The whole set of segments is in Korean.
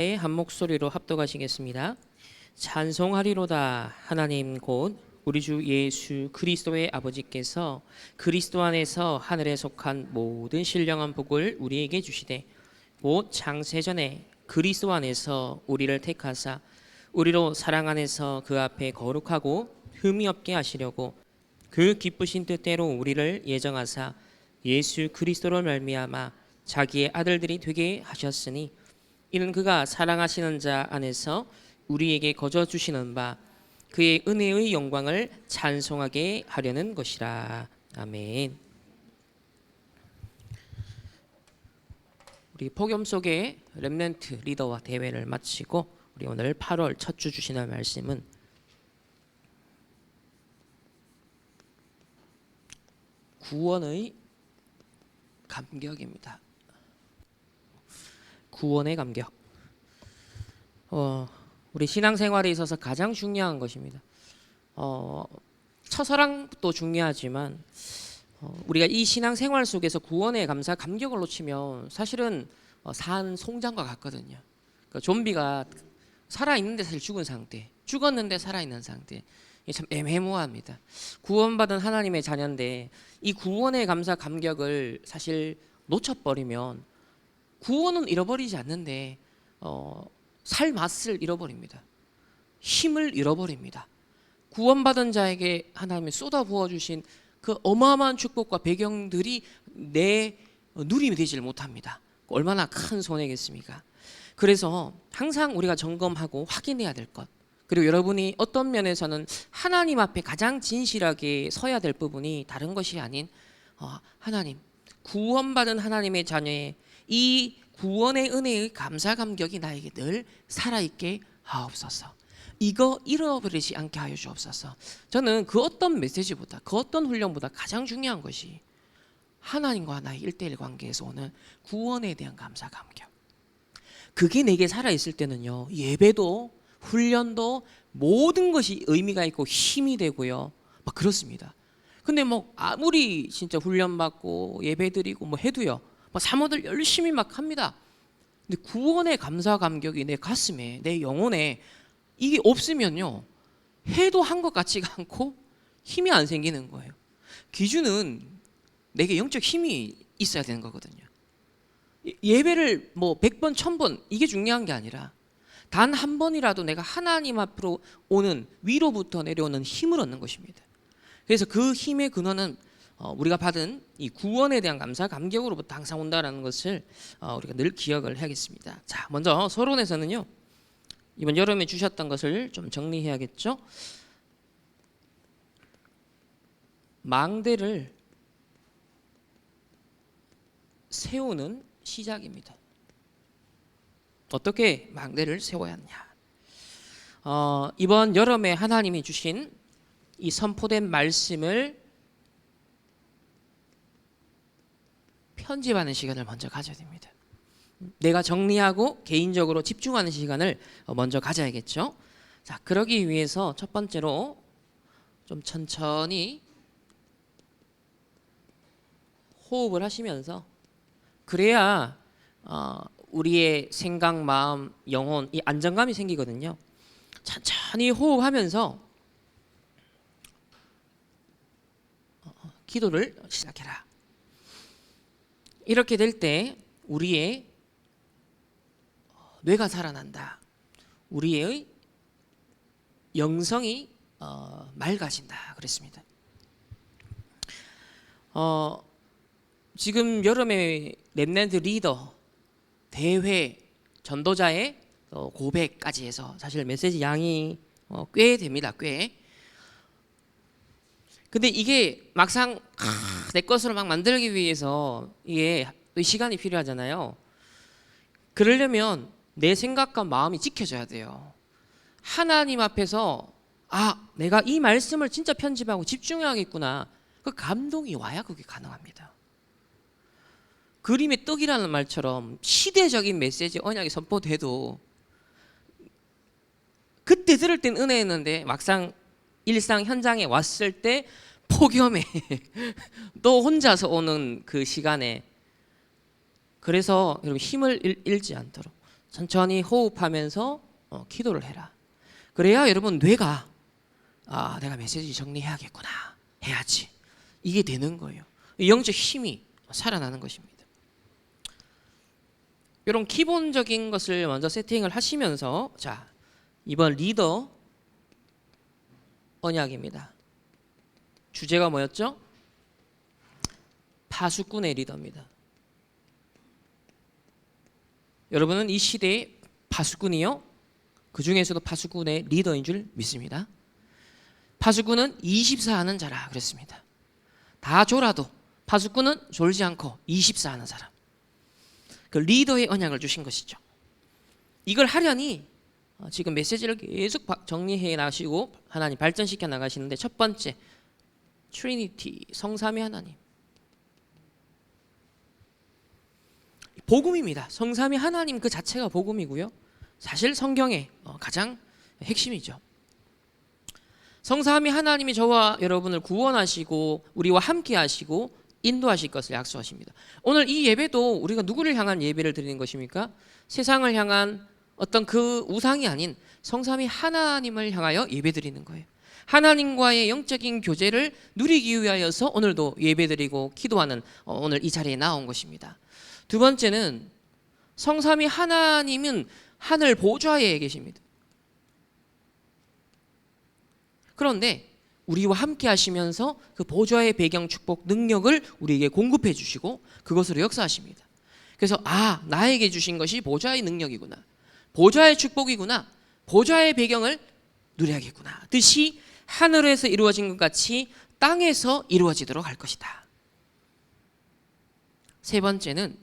한 목소리로 합독하시겠습니다. 찬송하리로다. 하나님 곧 우리 주 예수 그리스도의 아버지께서 그리스도 안에서 하늘에 속한 모든 신령한 복을 우리에게 주시되 곧 창세전에 그리스도 안에서 우리를 택하사 우리로 사랑 안에서 그 앞에 거룩하고 흠이 없게 하시려고 그 기쁘신 뜻대로 우리를 예정하사 예수 그리스도로 말미암아 자기의 아들들이 되게 하셨으니 이는 그가 사랑하시는 자 안에서 우리에게 거저 주시는 바 그의 은혜의 영광을 찬송하게 하려는 것이라. 아멘. 우리 폭염 속에 렘넌트 리더와 대회를 마치고 우리 오늘 8월 첫 주 주시는 말씀은 구원의 감격입니다. 구원의 감격. 우리 신앙생활에 있어서 가장 중요한 것입니다. 첫사랑도 중요하지만 우리가 이 신앙생활 속에서 구원의 감사, 감격을 놓치면 사실은 산 송장과 같거든요. 그러니까 좀비가 살아있는데 사실 죽은 상태, 죽었는데 살아있는 상태. 이게 참 애매모호합니다. 구원받은 하나님의 자녀인데 이 구원의 감사, 감격을 사실 놓쳐버리면 구원은 잃어버리지 않는데 살 맛을 잃어버립니다. 힘을 잃어버립니다. 구원받은 자에게 하나님이 쏟아 부어주신 그 어마어마한 축복과 배경들이 내 누림이 되질 못합니다. 얼마나 큰 손해겠습니까? 그래서 항상 우리가 점검하고 확인해야 될 것, 그리고 여러분이 어떤 면에서는 하나님 앞에 가장 진실하게 서야 될 부분이 다른 것이 아닌 하나님, 구원받은 하나님의 자녀의 이 구원의 은혜의 감사 감격이 나에게 늘 살아있게 하옵소서. 이거 잃어버리지 않게 하여 주옵소서. 저는 그 어떤 메시지보다, 그 어떤 훈련보다 가장 중요한 것이 하나님과 나의 1:1 관계에서 오는 구원에 대한 감사 감격. 그게 내게 살아있을 때는요, 예배도 훈련도 모든 것이 의미가 있고 힘이 되고요, 막 그렇습니다. 근데 뭐 아무리 진짜 훈련받고 예배드리고 뭐 해도요, 사모들 열심히 막 합니다. 근데 구원의 감사 감격이 내 가슴에, 내 영혼에 이게 없으면요, 해도 한 것 같지가 않고 힘이 안 생기는 거예요. 기준은 내게 영적 힘이 있어야 되는 거거든요. 예배를 뭐 100번, 1000번 이게 중요한 게 아니라 단 한 번이라도 내가 하나님 앞으로 오는, 위로부터 내려오는 힘을 얻는 것입니다. 그래서 그 힘의 근원은 우리가 받은 이 구원에 대한 감사, 감격으로부터 항상 온다는 것을 우리가 늘 기억을 해야겠습니다. 자, 먼저 서론에서는요, 이번 여름에 주셨던 것을 좀 정리해야겠죠. 망대를 세우는 시작입니다. 어떻게 망대를 세워야 하느냐. 이번 여름에 하나님이 주신 이 선포된 말씀을 편집하는 시간을 먼저 가져야 됩니다. 내가 정리하고 개인적으로 집중하는 시간을 먼저 가져야겠죠. 자, 그러기 위해서 첫 번째로 좀 천천히 호흡을 하시면서, 그래야 우리의 생각, 마음, 영혼, 이 안정감이 생기거든요. 천천히 호흡하면서 기도를 시작해라. 이렇게 될 때 우리의 뇌가 살아난다. 우리의 영성이 맑아진다 그랬습니다. 지금 여름에 렘넌트 리더, 대회, 전도자의 고백까지 해서 사실 메시지 양이 꽤 됩니다. 꽤. 근데 이게 막상 내 것으로 막 만들기 위해서 이게 시간이 필요하잖아요. 그러려면 내 생각과 마음이 지켜져야 돼요. 하나님 앞에서 내가 이 말씀을 진짜 편집하고 집중해야겠구나, 그 감동이 와야 그게 가능합니다. 그림의 떡이라는 말처럼 시대적인 메시지 언약이 선포돼도 그때 들을 땐 은혜였는데 막상 일상 현장에 왔을 때 폭염에 또 혼자서 오는 그 시간에, 그래서 여러분 힘을 잃지 않도록 천천히 호흡하면서 기도를 해라. 그래야 여러분 뇌가 내가 메시지 정리해야겠구나 해야지 이게 되는 거예요. 영적 힘이 살아나는 것입니다. 이런 기본적인 것을 먼저 세팅을 하시면서 자 이번 리더 언약입니다. 주제가 뭐였죠? 파수꾼의 리더입니다. 여러분은 이 시대의 파수꾼이요? 그 중에서도 파수꾼의 리더인 줄 믿습니다. 파수꾼은 24하는 자라 그랬습니다. 다 졸아도 파수꾼은 졸지 않고 24하는 사람. 그 리더의 언약을 주신 것이죠. 이걸 하려니 지금 메시지를 계속 정리해 나가시고 하나님 발전시켜 나가시는데 첫 번째 트리니티 성삼위 하나님 복음입니다. 성삼위 하나님 그 자체가 복음이고요. 사실 성경의 가장 핵심이죠. 성삼위 하나님이 저와 여러분을 구원하시고 우리와 함께 하시고 인도하실 것을 약속하십니다. 오늘 이 예배도 우리가 누구를 향한 예배를 드리는 것입니까? 세상을 향한 어떤 그 우상이 아닌 성삼위 하나님을 향하여 예배 드리는 거예요. 하나님과의 영적인 교제를 누리기 위하여서 오늘도 예배 드리고 기도하는 오늘 이 자리에 나온 것입니다. 두 번째는 성삼위 하나님은 하늘 보좌에 계십니다. 그런데 우리와 함께 하시면서 그 보좌의 배경 축복 능력을 우리에게 공급해 주시고 그것으로 역사하십니다. 그래서 나에게 주신 것이 보좌의 능력이구나. 보좌의 축복이구나. 보좌의 배경을 누려야겠구나. 뜻이 하늘에서 이루어진 것 같이 땅에서 이루어지도록 할 것이다. 세 번째는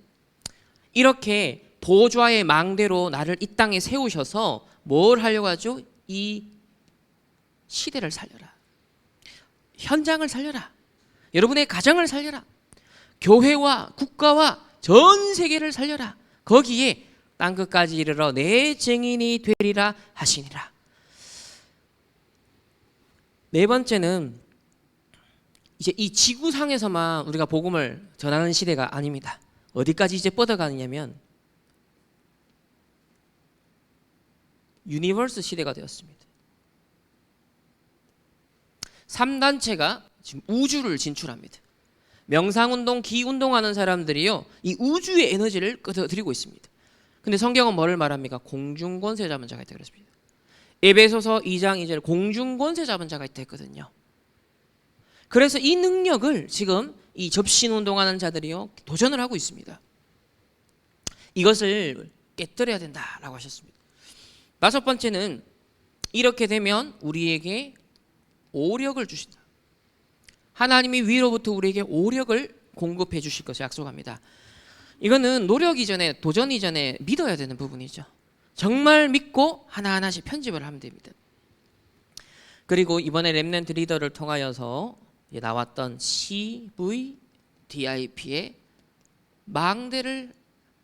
이렇게 보좌의 망대로 나를 이 땅에 세우셔서 뭘 하려고 하죠? 이 시대를 살려라. 현장을 살려라. 여러분의 가정을 살려라. 교회와 국가와 전 세계를 살려라. 거기에 땅끝까지 이르러 내 증인이 되리라 하시니라. 네 번째는 이제 이 지구상에서만 우리가 복음을 전하는 시대가 아닙니다. 어디까지 이제 뻗어가느냐면 유니버스 시대가 되었습니다. 3단체가 지금 우주를 진출합니다. 명상운동, 기운동하는 사람들이요 이 우주의 에너지를 끌어들이고 있습니다. 근데 성경은 뭐를 말합니까? 공중권세 잡은 자가 있다 그랬습니다. 에베소서 2장 2절 공중권세 잡은 자가 있다 했거든요. 그래서 이 능력을 지금 이 접신운동하는 자들이요 도전을 하고 있습니다. 이것을 깨뜨려야 된다라고 하셨습니다. 다섯 번째는 이렇게 되면 우리에게 오력을 주신다. 하나님이 위로부터 우리에게 오력을 공급해 주실 것을 약속합니다. 이거는 노력 이전에 도전 이전에 믿어야 되는 부분이죠. 정말 믿고 하나하나씩 편집을 하면 됩니다. 그리고 이번에 렘넌트 리더를 통하여서 나왔던 CVDIP의 망대를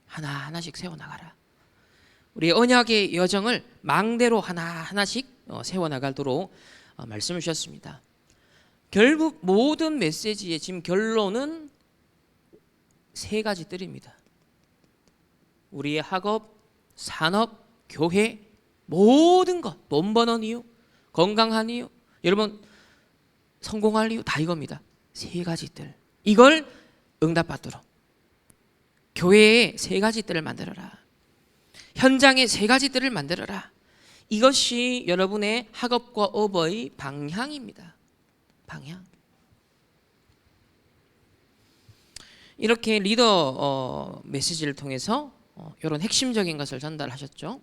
하나하나씩 세워나가라. 우리 언약의 여정을 망대로 하나하나씩 세워나가도록 말씀을 주셨습니다. 결국 모든 메시지의 지금 결론은 세 가지 뜰입니다. 우리의 학업, 산업, 교회 모든 것, 돈 버는 이유, 건강한 이유, 여러분 성공할 이유 다 이겁니다. 세 가지 뜰. 이걸 응답받도록 교회에 세 가지 뜰을 만들어라. 현장에 세 가지 뜰을 만들어라. 이것이 여러분의 학업과 업의 방향입니다. 방향. 이렇게 리더 메시지를 통해서 이런 핵심적인 것을 전달하셨죠.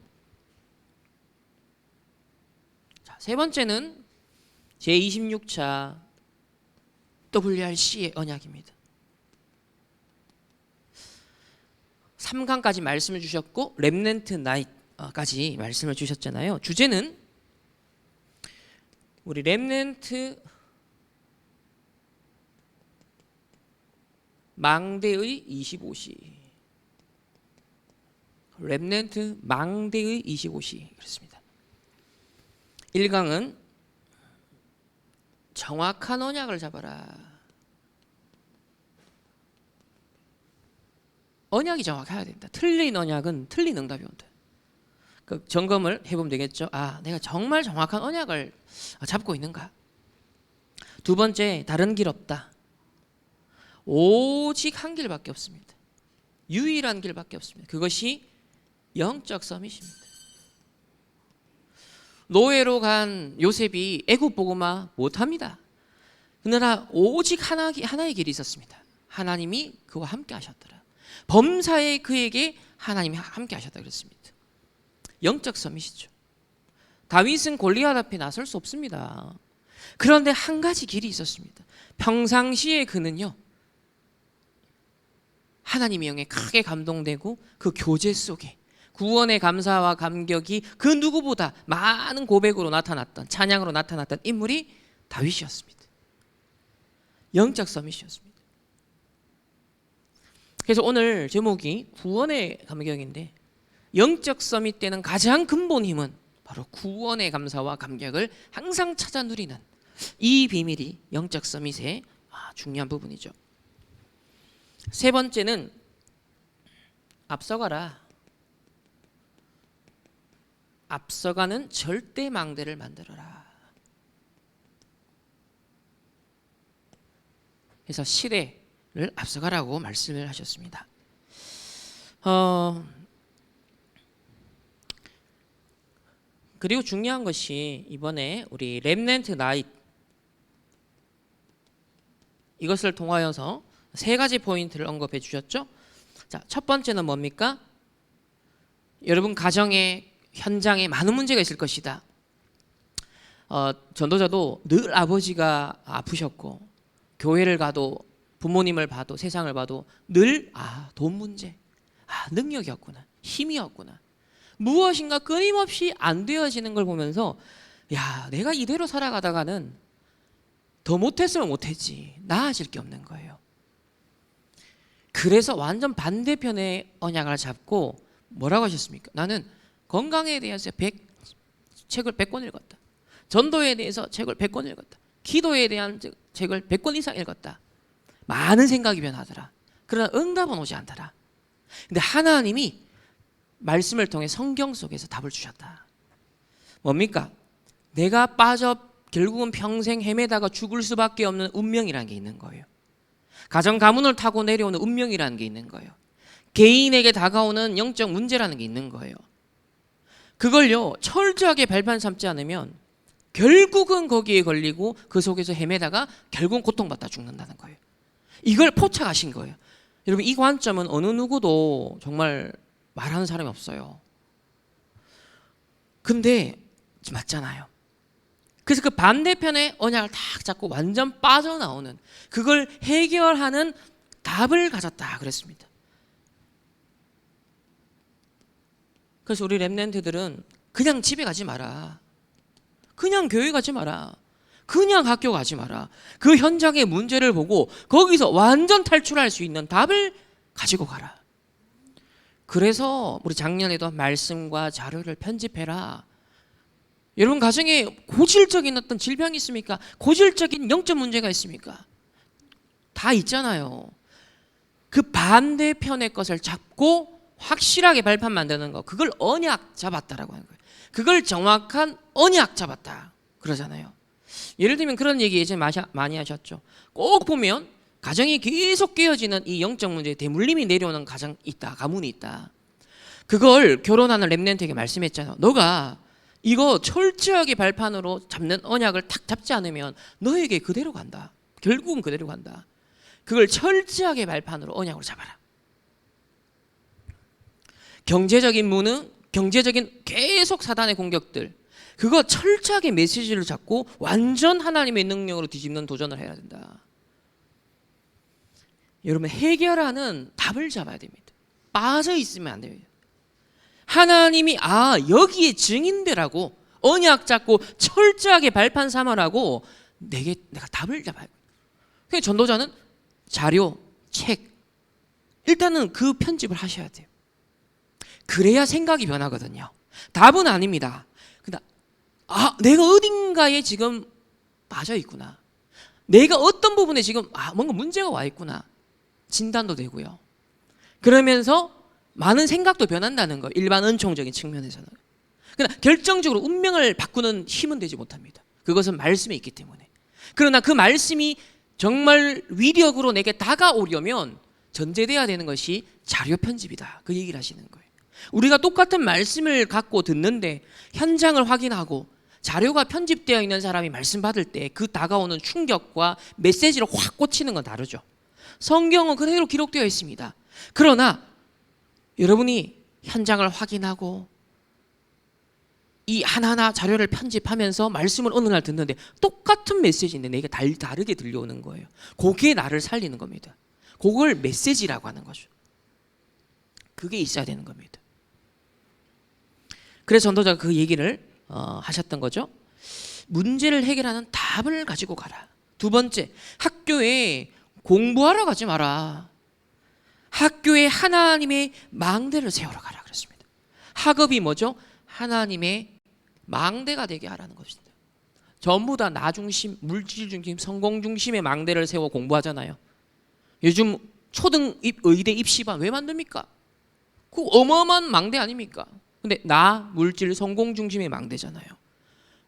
자, 세 번째는 제26차 WRC의 언약입니다. 3강까지 말씀을 주셨고 렘넌트 나잇까지 말씀을 주셨잖아요. 주제는 우리 렘넌트 망대의 25시. 렘넌트 망대의 25시 그렇습니다. 1강은 정확한 언약을 잡아라. 언약이 정확해야 됩니다. 틀린 언약은 틀린 응답이 온다. 그 점검을 해보면 되겠죠. 아, 내가 정말 정확한 언약을 잡고 있는가. 두 번째, 다른 길 없다. 오직 한 길밖에 없습니다. 유일한 길밖에 없습니다. 그것이 영적 서밋입니다. 노예로 간 요셉이 애굽 보고마 못합니다. 그러나 오직 하나의 길이 있었습니다. 하나님이 그와 함께 하셨더라. 범사에 그에게 하나님이 함께 하셨다 그랬습니다. 영적 서밋이죠. 다윗은 골리앗 앞에 나설 수 없습니다. 그런데 한 가지 길이 있었습니다. 평상시에 그는요, 하나님의 영에 크게 감동되고 그 교제 속에 구원의 감사와 감격이 그 누구보다 많은 고백으로 나타났던, 찬양으로 나타났던 인물이 다윗이었습니다. 영적 서밋이었습니다. 그래서 오늘 제목이 구원의 감격인데, 영적 서밋 때는 가장 근본 힘은 바로 구원의 감사와 감격을 항상 찾아 누리는 이 비밀이 영적 서밋의 중요한 부분이죠. 세 번째는 앞서가라. 앞서가는 절대 망대를 만들어라. 그래서 시대를 앞서가라고 말씀을 하셨습니다. 그리고 중요한 것이 이번에 우리 렘넌트 나잇, 이것을 통하여서 세 가지 포인트를 언급해 주셨죠. 자, 첫 번째는 뭡니까? 여러분 가정에, 현장에 많은 문제가 있을 것이다. 전도자도 늘 아버지가 아프셨고, 교회를 가도 부모님을 봐도 세상을 봐도 늘 돈 문제, 능력이 없구나, 힘이 없구나, 무엇인가 끊임없이 안 되어지는 걸 보면서 야, 내가 이대로 살아가다가는 더 못했으면 못했지, 나아질 게 없는 거예요. 그래서 완전 반대편의 언약을 잡고 뭐라고 하셨습니까? 나는 건강에 대해서 책을 100권 읽었다. 전도에 대해서 책을 100권 읽었다. 기도에 대한 책을 100권 이상 읽었다. 많은 생각이 변하더라. 그러나 응답은 오지 않더라. 근데 하나님이 말씀을 통해 성경 속에서 답을 주셨다. 뭡니까? 내가 결국은 평생 헤매다가 죽을 수밖에 없는 운명이라는 게 있는 거예요. 가정 가문을 타고 내려오는 운명이라는 게 있는 거예요. 개인에게 다가오는 영적 문제라는 게 있는 거예요. 그걸요, 철저하게 발판 삼지 않으면 결국은 거기에 걸리고 그 속에서 헤매다가 결국은 고통받다 죽는다는 거예요. 이걸 포착하신 거예요. 여러분, 이 관점은 어느 누구도 정말 말하는 사람이 없어요. 근데 맞잖아요. 그래서 그 반대편의 언약을 딱 잡고 완전 빠져나오는, 그걸 해결하는 답을 가졌다 그랬습니다. 그래서 우리 렘넌트들은 그냥 집에 가지 마라, 그냥 교회 가지 마라, 그냥 학교 가지 마라. 그 현장의 문제를 보고 거기서 완전 탈출할 수 있는 답을 가지고 가라. 그래서 우리 작년에도 말씀과 자료를 편집해라. 여러분 가정에 고질적인 어떤 질병이 있습니까? 고질적인 영적 문제가 있습니까? 다 있잖아요. 그 반대편의 것을 잡고 확실하게 발판 만드는 거, 그걸 언약 잡았다라고 하는 거예요. 그걸 정확한 언약 잡았다 그러잖아요. 예를 들면 그런 얘기 예전에 많이 하셨죠. 꼭 보면 가정이 계속 깨어지는 이 영적 문제에 대물림이 내려오는 가문이 있다. 그걸 결혼하는 렘넌트에게 말씀했잖아요. 너가 이거 철저하게 발판으로 잡는 언약을 탁 잡지 않으면 너에게 그대로 간다. 결국은 그대로 간다. 그걸 철저하게 발판으로 언약으로 잡아라. 경제적인 무능, 경제적인 계속 사단의 공격들, 그거 철저하게 메시지를 잡고 완전 하나님의 능력으로 뒤집는 도전을 해야 된다. 여러분, 해결하는 답을 잡아야 됩니다. 빠져 있으면 안 됩니다. 하나님이 여기에 증인되라고 언약 잡고 철저하게 발판 삼으라고 내가 답을 잡아요. 그래서 전도자는 자료, 책, 일단은 그 편집을 하셔야 돼요. 그래야 생각이 변하거든요. 답은 아닙니다. 근데 내가 어딘가에 지금 빠져 있구나. 내가 어떤 부분에 지금 뭔가 문제가 와 있구나. 진단도 되고요. 그러면서 많은 생각도 변한다는 거, 일반 은총적인 측면에서는. 그러나 결정적으로 운명을 바꾸는 힘은 되지 못합니다. 그것은 말씀에 있기 때문에. 그러나 그 말씀이 정말 위력으로 내게 다가오려면 전제돼야 되는 것이 자료 편집이다. 그 얘기를 하시는 거예요. 우리가 똑같은 말씀을 갖고 듣는데 현장을 확인하고 자료가 편집되어 있는 사람이 말씀 받을 때 그 다가오는 충격과 메시지를 확 꽂히는 건 다르죠. 성경은 그대로 기록되어 있습니다. 그러나 여러분이 현장을 확인하고 이 하나하나 자료를 편집하면서 말씀을 어느 날 듣는데 똑같은 메시지인데 내게 다르게 들려오는 거예요. 그게 나를 살리는 겁니다. 그걸 메시지라고 하는 거죠. 그게 있어야 되는 겁니다. 그래서 전도자가 그 얘기를 하셨던 거죠. 문제를 해결하는 답을 가지고 가라. 두 번째, 학교에 공부하러 가지 마라. 학교에 하나님의 망대를 세우러 가라 그랬습니다. 학업이 뭐죠? 하나님의 망대가 되게 하라는 것입니다. 전부 다 나 중심, 물질 중심, 성공 중심의 망대를 세워 공부하잖아요. 요즘 초등 의대 입시반 왜 만듭니까? 그 어마어마한 망대 아닙니까? 근데 나, 물질, 성공 중심의 망대잖아요.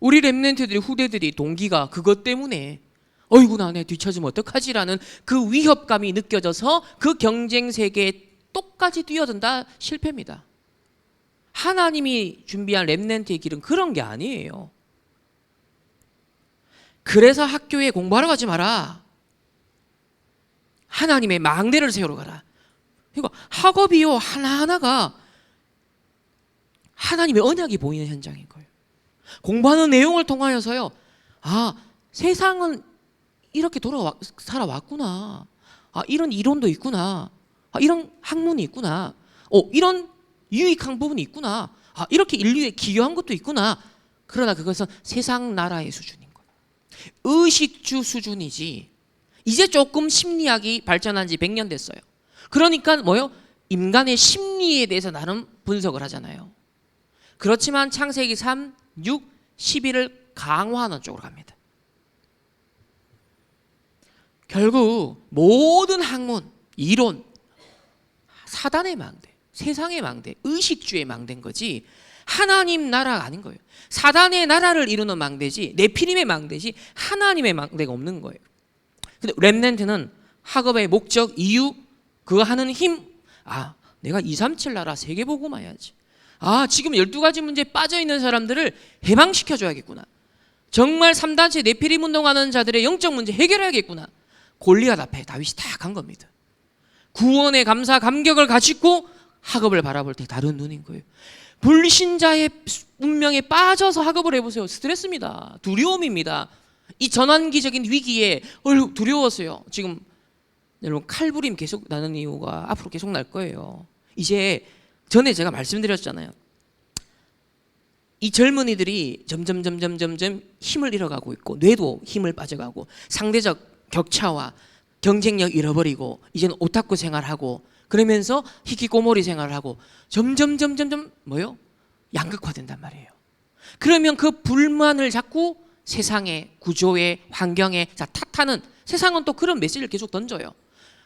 우리 랩런트들이, 후대들이 동기가 그것 때문에 어이구 나네 뒤처지면 어떡하지라는 그 위협감이 느껴져서 그 경쟁 세계에 똑같이 뛰어든다 실패입니다. 하나님이 준비한 랩런트의 길은 그런 게 아니에요. 그래서 학교에 공부하러 가지 마라. 하나님의 망대를 세우러 가라. 그러니까 학업이요 하나하나가 하나님의 언약이 보이는 현장인 거예요. 공부하는 내용을 통하여서요. 아, 세상은 이렇게 살아왔구나. 아, 이런 이론도 있구나. 아, 이런 학문이 있구나. 이런 유익한 부분이 있구나. 아, 이렇게 인류에 기여한 것도 있구나. 그러나 그것은 세상 나라의 수준인 거예요. 의식주 수준이지. 이제 조금 심리학이 발전한 지 100년 됐어요. 그러니까 뭐요? 인간의 심리에 대해서 나름 분석을 하잖아요. 그렇지만 창세기 3, 6, 11을 강화하는 쪽으로 갑니다. 결국 모든 학문, 이론, 사단의 망대, 세상의 망대, 의식주의 망대인 거지 하나님 나라가 아닌 거예요. 사단의 나라를 이루는 망대지 네피림의 망대지 하나님의 망대가 없는 거예요. 근데 렘넌트는 학업의 목적, 이유, 그거 하는 힘, 아 내가 237 나라 세계보고만 해야지. 아 지금 12가지 문제에 빠져있는 사람들을 해방시켜줘야겠구나. 정말 3단체 네피림 운동하는 자들의 영적 문제 해결해야겠구나. 골리앗 앞에 다윗이 다 간 겁니다. 구원의 감사 감격을 가지고 학업을 바라볼 때 다른 눈인 거예요. 불신자의 운명에 빠져서 학업을 해보세요. 스트레스입니다. 두려움입니다. 이 전환기적인 위기에 두려웠어요. 지금 여러분 칼부림 계속 나는 이유가 앞으로 계속 날 거예요. 이제 전에 제가 말씀드렸잖아요. 이 젊은이들이 점점 힘을 잃어가고 있고 뇌도 힘을 빠져가고 상대적 격차와 경쟁력 잃어버리고 이제는 오타쿠 생활하고 그러면서 히키코모리 생활하고 점점 뭐요? 양극화된단 말이에요. 그러면 그 불만을 자꾸 세상에 구조에 환경에 탓하는 세상은 또 그런 메시지를 계속 던져요.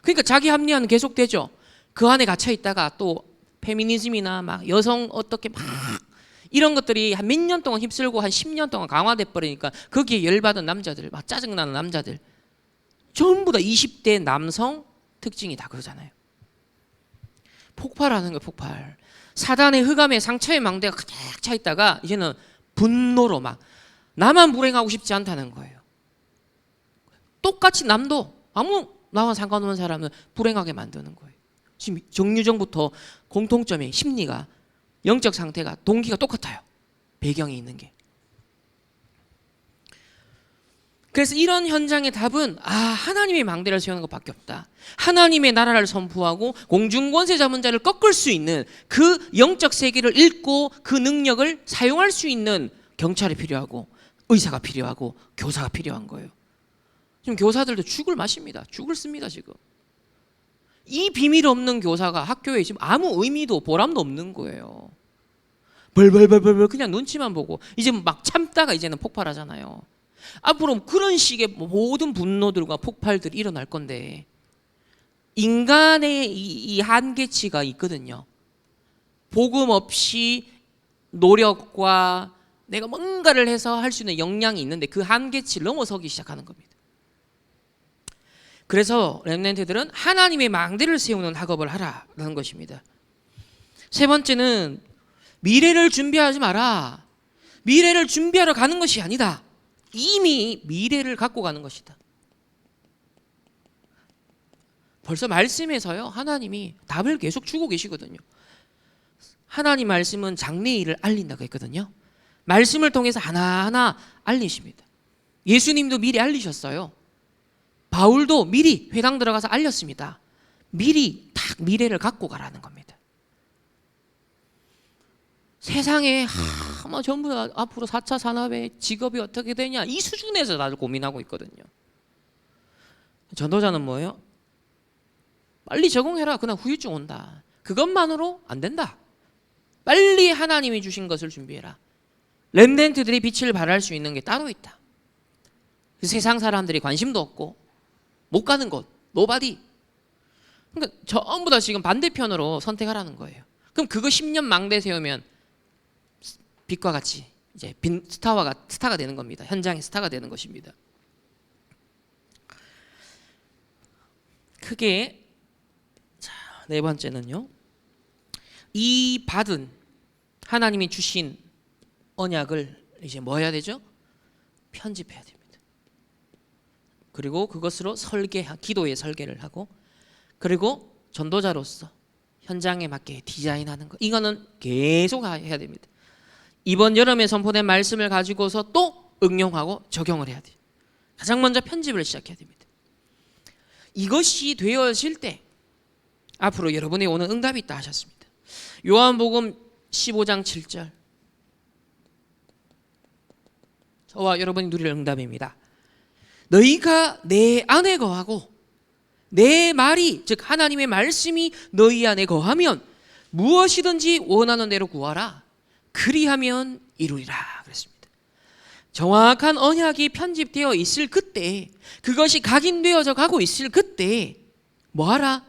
그러니까 자기 합리화는 계속되죠. 그 안에 갇혀 있다가 또 페미니즘이나 막 여성 어떻게 막 이런 것들이 한 몇 년 동안 휩쓸고 한 10년 동안 강화돼 버리니까 거기에 열받은 남자들 막 짜증나는 남자들 전부 다 20대 남성 특징이 다 그러잖아요. 폭발하는 거예요. 폭발. 사단의 흑암에 상처의 망대가 가득 차 있다가 이제는 분노로 막 나만 불행하고 싶지 않다는 거예요. 똑같이 남도 아무 나와 상관없는 사람은 불행하게 만드는 거예요. 지금 정유정부터 공통점이 심리가 영적 상태가 동기가 똑같아요. 배경이 있는 게. 그래서 이런 현장의 답은 하나님의 망대를 세우는 것밖에 없다. 하나님의 나라를 선포하고 공중권세 잡은 자를 꺾을 수 있는 그 영적 세계를 읽고 그 능력을 사용할 수 있는 경찰이 필요하고 의사가 필요하고 교사가 필요한 거예요. 지금 교사들도 죽을 맛입니다. 죽을 씁니다 지금. 이 비밀 없는 교사가 학교에 지금 아무 의미도 보람도 없는 거예요. 벌벌 그냥 눈치만 보고 이제 막 참다가 이제는 폭발하잖아요. 앞으로 그런 식의 모든 분노들과 폭발들이 일어날 건데 인간의 이 한계치가 있거든요. 복음 없이 노력과 내가 뭔가를 해서 할 수 있는 역량이 있는데 그 한계치를 넘어서기 시작하는 겁니다. 그래서 렘넌트들은 하나님의 망대를 세우는 학업을 하라는 것입니다. 세 번째는 미래를 준비하지 마라. 미래를 준비하러 가는 것이 아니다. 이미 미래를 갖고 가는 것이다. 벌써 말씀에서요, 하나님이 답을 계속 주고 계시거든요. 하나님 말씀은 장래일을 알린다고 했거든요. 말씀을 통해서 하나하나 알리십니다. 예수님도 미리 알리셨어요. 바울도 미리 회당 들어가서 알렸습니다. 미리 딱 미래를 갖고 가라는 겁니다. 세상에 뭐 전부 다 앞으로 4차 산업의 직업이 어떻게 되냐 이 수준에서 다들 고민하고 있거든요. 전도자는 뭐예요? 빨리 적응해라. 그냥 후유증 온다. 그것만으로 안 된다. 빨리 하나님이 주신 것을 준비해라. 렘넌트들이 빛을 발할 수 있는 게 따로 있다. 세상 사람들이 관심도 없고 못 가는 곳, 노바디. 그러니까 전부 다 지금 반대편으로 선택하라는 거예요. 그럼 그거 10년 망대 세우면 빛과 같이 이제 스타가 되는 겁니다. 현장의 스타가 되는 것입니다. 크게 자, 네 번째는요. 이 받은 하나님이 주신 언약을 이제 뭐 해야 되죠? 편집해야 됩니다. 그리고 그것으로 기도의 설계를 하고 그리고 전도자로서 현장에 맞게 디자인하는 것. 이거는 계속 해야 됩니다. 이번 여름에 선포된 말씀을 가지고서 또 응용하고 적용을 해야 돼요. 가장 먼저 편집을 시작해야 됩니다. 이것이 되어질 때 앞으로 여러분이 오는 응답이 있다 하셨습니다. 요한복음 15장 7절 저와 여러분이 누릴 응답입니다. 너희가 내 안에 거하고 내 말이 즉 하나님의 말씀이 너희 안에 거하면 무엇이든지 원하는 대로 구하라. 그리하면 이루리라 그랬습니다. 정확한 언약이 편집되어 있을 그때 그것이 각인되어져 가고 있을 그때 뭐하라?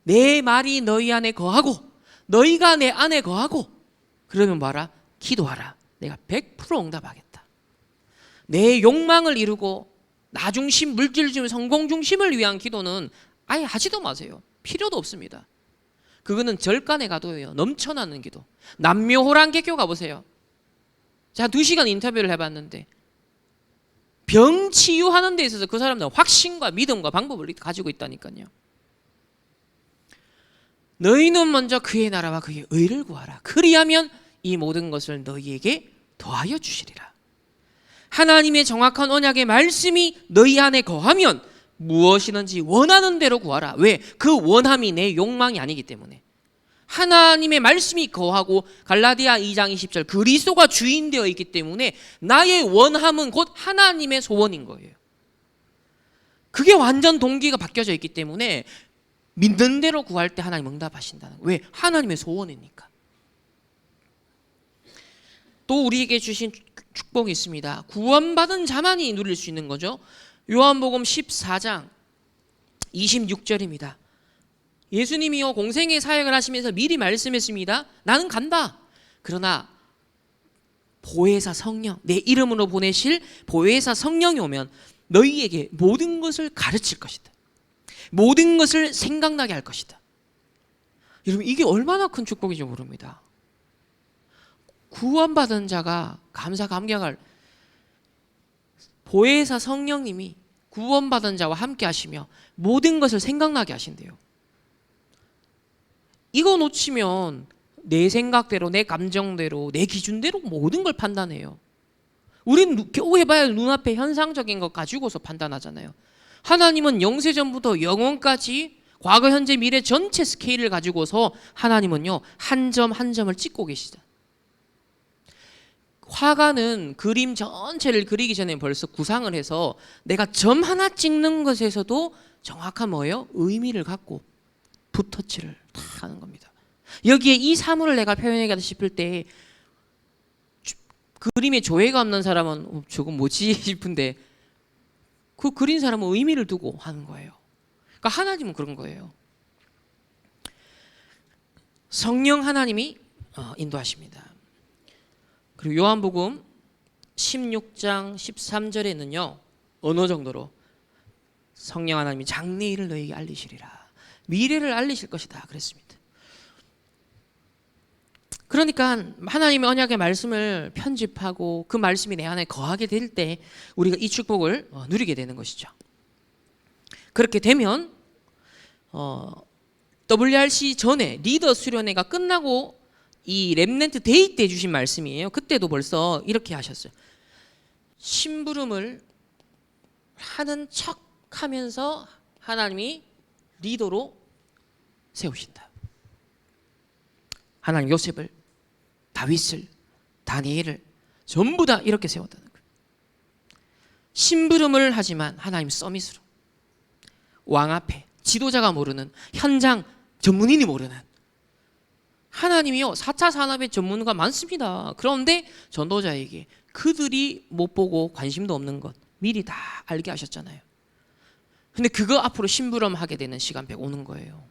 내 말이 너희 안에 거하고 너희가 내 안에 거하고 그러면 뭐하라? 기도하라. 내가 100% 응답하겠다. 내 욕망을 이루고 나 중심, 물질 중심, 성공 중심을 위한 기도는 아예 하지도 마세요. 필요도 없습니다. 그거는 절간의 가도예요. 넘쳐나는 기도. 남묘호랑 개교 가보세요. 자, 2시간 인터뷰를 해봤는데 병 치유하는 데 있어서 그 사람들은 확신과 믿음과 방법을 가지고 있다니까요. 너희는 먼저 그의 나라와 그의 의를 구하라. 그리하면 이 모든 것을 너희에게 더하여 주시리라. 하나님의 정확한 언약의 말씀이 너희 안에 거하면 무엇이든지 원하는 대로 구하라. 왜? 그 원함이 내 욕망이 아니기 때문에. 하나님의 말씀이 거하고 갈라디아 2장 20절 그리스도가 주인 되어 있기 때문에 나의 원함은 곧 하나님의 소원인 거예요. 그게 완전 동기가 바뀌어져 있기 때문에 믿는 대로 구할 때 하나님 응답하신다는 거예요. 왜? 하나님의 소원이니까. 또 우리에게 주신 축복이 있습니다. 구원받은 자만이 누릴 수 있는 거죠. 요한복음 14장 26절입니다. 예수님이요 공생의 사역을 하시면서 미리 말씀했습니다. 나는 간다. 그러나 보혜사 성령, 내 이름으로 보내실 보혜사 성령이 오면 너희에게 모든 것을 가르칠 것이다. 모든 것을 생각나게 할 것이다. 여러분 이게 얼마나 큰 축복인지 모릅니다. 구원받은 자가 감사 감격할 보혜사 성령님이 구원받은 자와 함께 하시며 모든 것을 생각나게 하신대요. 이거 놓치면 내 생각대로 내 감정대로 내 기준대로 모든 걸 판단해요. 우린 겨우 해봐야 눈앞에 현상적인 것 가지고서 판단하잖아요. 하나님은 영세전부터 영원까지 과거 현재 미래 전체 스케일을 가지고서 하나님은요 한 점 한 점을 찍고 계시다. 화가는 그림 전체를 그리기 전에 벌써 구상을 해서 내가 점 하나 찍는 것에서도 정확한 뭐예요? 의미를 갖고 붓터치를 다 하는 겁니다. 여기에 이 사물을 내가 표현해야겠다 싶을 때 그림에 조예가 없는 사람은 저건 뭐지 싶은데 그 그린 사람은 의미를 두고 하는 거예요. 그러니까 하나님은 그런 거예요. 성령 하나님이 인도하십니다. 그리고 요한복음 16장 13절에는요. 어느 정도로 성령 하나님이 장래일을 너에게 알리시리라. 미래를 알리실 것이다 그랬습니다. 그러니까 하나님의 언약의 말씀을 편집하고 그 말씀이 내 안에 거하게 될 때 우리가 이 축복을 누리게 되는 것이죠. 그렇게 되면 WRC 전에 리더 수련회가 끝나고 이 렘넌트 데이 때 주신 말씀이에요. 그때도 벌써 이렇게 하셨어요. 심부름을 하는 척 하면서 하나님이 리더로 세우신다. 하나님 요셉을, 다윗을, 다니엘을 전부 다 이렇게 세웠다는 거예요. 심부름을 하지만 하나님 서밋으로 왕 앞에 지도자가 모르는, 현장 전문인이 모르는, 하나님이요 4차 산업의 전문가 많습니다. 그런데 전도자에게 그들이 못 보고 관심도 없는 것 미리 다 알게 하셨잖아요. 근데 그거 앞으로 심부름하게 되는 시간표가 오는 거예요.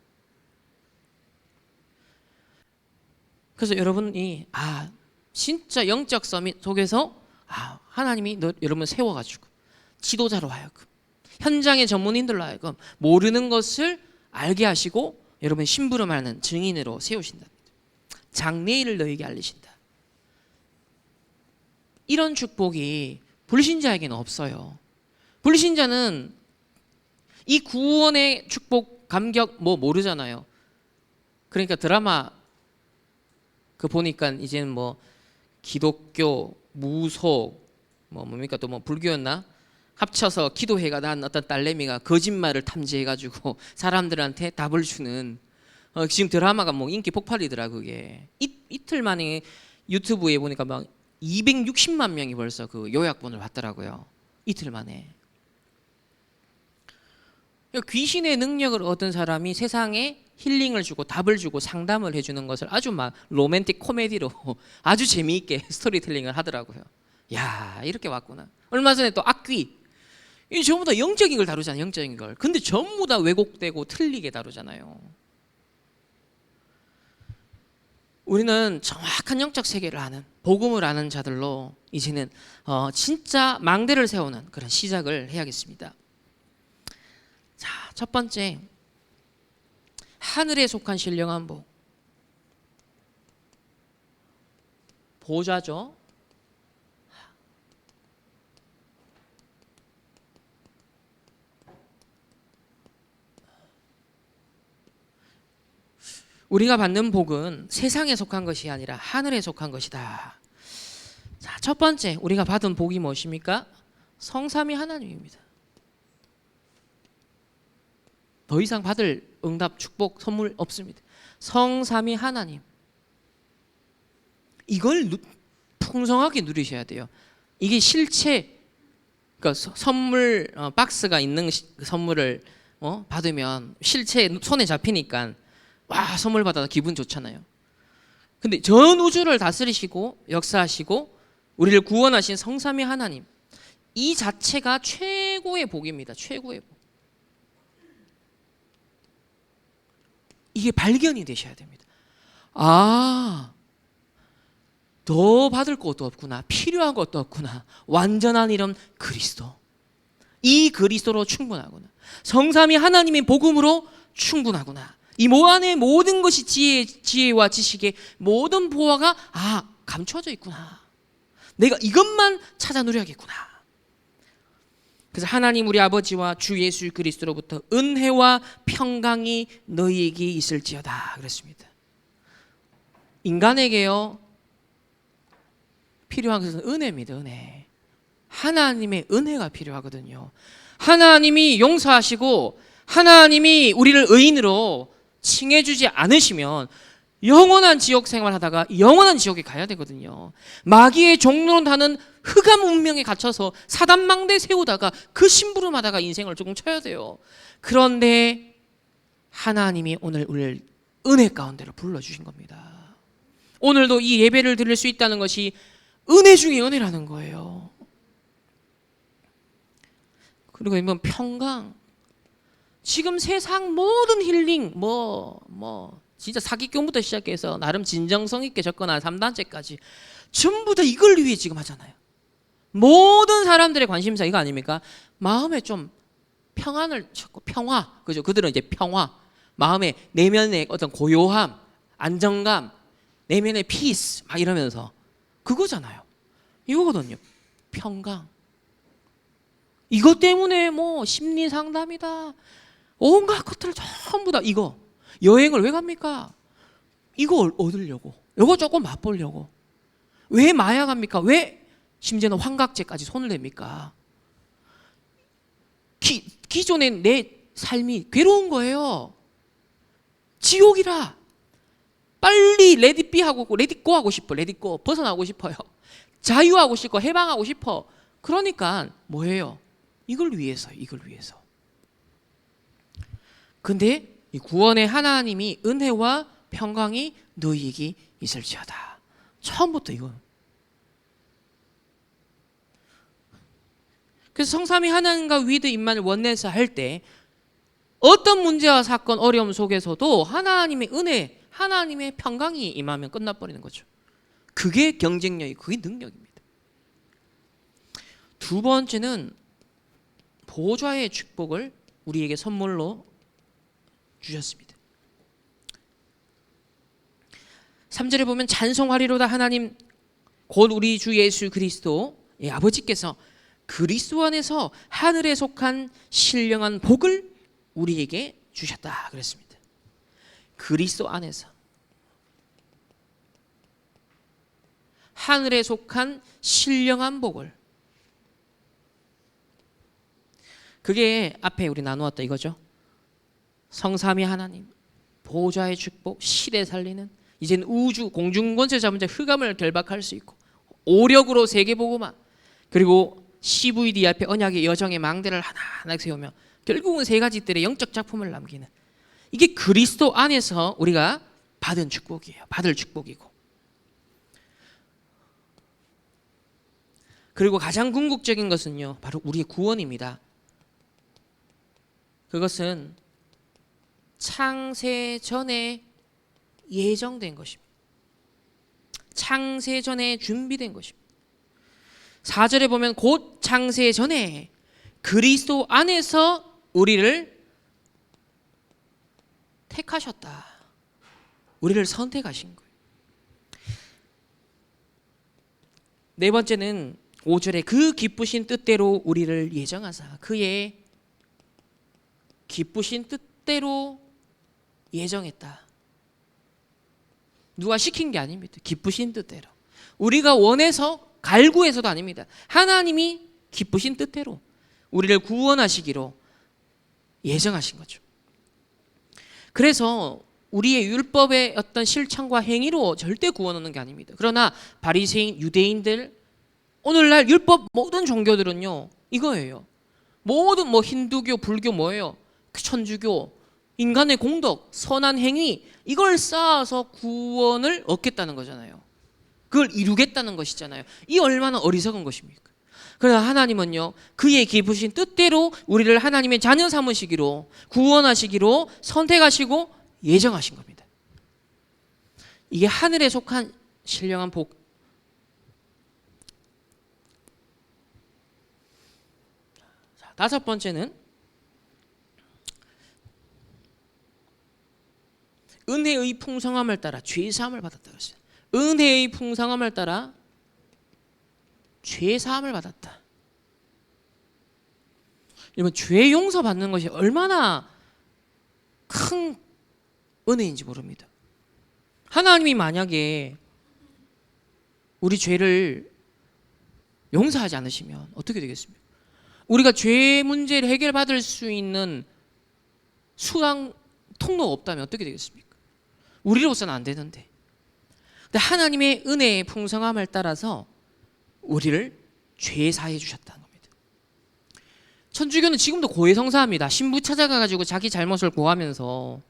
그래서 여러분이 진짜 영적 서밋 속에서 하나님이 여러분 세워가지고 지도자로 하여금, 현장의 전문인들로 하여금 모르는 것을 알게 하시고 여러분 심부름하는 증인으로 세우신다. 장래일을 너에게 알리신다. 이런 축복이 불신자에게는 없어요. 불신자는 이 구원의 축복 감격 모르잖아요. 그러니까 드라마 그 보니까 이제는 뭐 기독교, 무속, 뭡니까 또 불교였나? 합쳐서 기도회가 난 어떤 딸내미가 거짓말을 탐지해가지고 사람들한테 답을 주는 지금 드라마가 인기 폭발이더라. 그게 이틀 만에 유튜브에 보니까 막 260만 명이 벌써 그 요약본을 봤더라고요. 이틀 만에. 귀신의 능력을 얻은 사람이 세상에 힐링을 주고 답을 주고 상담을 해주는 것을 아주 막 로맨틱 코미디로 아주 재미있게 스토리텔링을 하더라고요. 야, 이렇게 왔구나. 얼마 전에 또 악귀. 이 전부 다 영적인 걸 다루잖아요. 영적인 걸. 근데 전부 다 왜곡되고 틀리게 다루잖아요. 우리는 정확한 영적 세계를 아는, 복음을 아는 자들로 이제는 진짜 망대를 세우는 그런 시작을 해야겠습니다. 자, 첫 번째, 하늘에 속한 신령한 복. 보좌죠. 우리가 받는 복은 세상에 속한 것이 아니라 하늘에 속한 것이다. 자, 첫 번째 우리가 받은 복이 무엇입니까? 성삼위 하나님입니다. 더 이상 받을 응답, 축복, 선물 없습니다. 성삼위 하나님. 이걸 풍성하게 누리셔야 돼요. 이게 실체, 그러니까 선물 박스가 있는 선물을 받으면 실체 손에 잡히니까 와, 선물 받아서 기분 좋잖아요. 근데 전 우주를 다스리시고 역사하시고 우리를 구원하신 성삼위 하나님, 이 자체가 최고의 복입니다. 최고의 복. 이게 발견이 되셔야 됩니다. 더 받을 것도 없구나. 필요한 것도 없구나. 완전한 이름 그리스도. 이 그리스도로 충분하구나. 성삼위 하나님의 복음으로 충분하구나. 이 안에 모든 것이 지혜와 지식의 모든 보화가 감춰져 있구나. 내가 이것만 찾아 누려야겠구나. 그래서 하나님 우리 아버지와 주 예수 그리스도로부터 은혜와 평강이 너희에게 있을지어다 그랬습니다. 인간에게요 필요한 것은 은혜입니다. 은혜. 하나님의 은혜가 필요하거든요. 하나님이 용서하시고 하나님이 우리를 의인으로 칭해주지 않으시면 영원한 지옥 생활하다가 영원한 지옥에 가야 되거든요. 마귀의 종노릇하는 흑암 운명에 갇혀서 사단망대 세우다가 그 심부름하다가 인생을 조금 쳐야 돼요. 그런데 하나님이 오늘 우리를 은혜 가운데로 불러주신 겁니다. 오늘도 이 예배를 드릴 수 있다는 것이 은혜 중에 은혜라는 거예요. 그리고 이번 평강, 지금 세상 모든 힐링 진짜 사기꾼부터 시작해서 나름 진정성 있게 접근한 3단체까지 전부 다 이걸 위해 지금 하잖아요. 모든 사람들의 관심사 이거 아닙니까? 마음에 좀 평안을 찾고 평화, 그죠? 그들은 이제 평화, 마음의 내면의 어떤 고요함, 안정감, 내면의 피스 막 이러면서 그거잖아요. 이거거든요. 평강. 이것 때문에 뭐 심리 상담이다, 온갖 것들을 전부 다 이거. 여행을 왜 갑니까? 이거 얻으려고. 이거 조금 맛보려고. 왜 마약 합니까? 왜 심지어는 환각제까지 손을 댑니까? 기존의 내 삶이 괴로운 거예요. 지옥이라. 빨리 레디비 하고 레디고 하고 싶어. 레디고 벗어나고 싶어요. 자유하고 싶고 해방하고 싶어. 그러니까 뭐예요? 이걸 위해서, 이걸 위해서. 근데 이 구원의 하나님이 은혜와 평강이 너희에게 있을지어다. 처음부터 이거. 그래서 성삼위 하나님과 위드 임만을 원내에서 할 때 어떤 문제와 사건, 어려움 속에서도 하나님의 은혜, 하나님의 평강이 임하면 끝나버리는 거죠. 그게 경쟁력이, 그게 능력입니다. 두 번째는 보좌의 축복을 우리에게 선물로 주셨습니다. 3절에 보면 찬송하리로다 하나님 곧 우리 주 예수 그리스도 아버지께서 그리스도 안에서 하늘에 속한 신령한 복을 우리에게 주셨다 그랬습니다. 그리스도 안에서 하늘에 속한 신령한 복을, 그게 앞에 우리 나누었다 이거죠. 성삼위 하나님, 보좌의 축복, 시대 살리는, 이제는 우주 공중권세 잡은 자 흑암을 결박할 수 있고 오력으로 세계보고만, 그리고 CVD 앞에 언약의 여정의 망대를 하나하나 세우며 결국은 세 가지들의 영적 작품을 남기는, 이게 그리스도 안에서 우리가 받은 축복이에요. 받을 축복이고, 그리고 가장 궁극적인 것은요 바로 우리의 구원입니다. 그것은 창세 전에 예정된 것입니다. 창세 전에 준비된 것입니다. 4절에 보면 곧 창세 전에 그리스도 안에서 우리를 택하셨다. 우리를 선택하신 거예요. 네 번째는 5절에 그 기쁘신 뜻대로 우리를 예정하사, 그의 기쁘신 뜻대로 예정했다. 누가 시킨 게 아닙니다. 기쁘신 뜻대로. 우리가 원해서 갈구해서도 아닙니다. 하나님이 기쁘신 뜻대로 우리를 구원하시기로 예정하신 거죠. 그래서 우리의 율법의 어떤 실천과 행위로 절대 구원 얻는 게 아닙니다. 그러나 바리새인, 유대인들, 오늘날 율법 모든 종교들은요 이거예요. 모든 뭐 힌두교, 불교 뭐예요? 천주교, 인간의 공덕, 선한 행위, 이걸 쌓아서 구원을 얻겠다는 거잖아요. 그걸 이루겠다는 것이잖아요. 이 얼마나 어리석은 것입니까? 그러나 하나님은요 그의 기쁘신 뜻대로 우리를 하나님의 자녀 삼으시기로, 구원하시기로 선택하시고 예정하신 겁니다. 이게 하늘에 속한 신령한 복. 다섯 번째는 은혜의 풍성함을 따라 죄사함을 받았다 그랬어요. 은혜의 풍성함을 따라 죄사함을 받았다. 여러분, 죄 용서 받는 것이 얼마나 큰 은혜인지 모릅니다. 하나님이 만약에 우리 죄를 용서하지 않으시면 어떻게 되겠습니까? 우리가 죄 문제를 해결받을 수 있는 수단, 통로가 없다면 어떻게 되겠습니까? 우리로서는 안 되는데. 근데 하나님의 은혜의 풍성함을 따라서 우리를 죄 사해 주셨다는 겁니다. 천주교는 지금도 고해성사합니다. 신부 찾아가가지고 자기 잘못을 고하면서,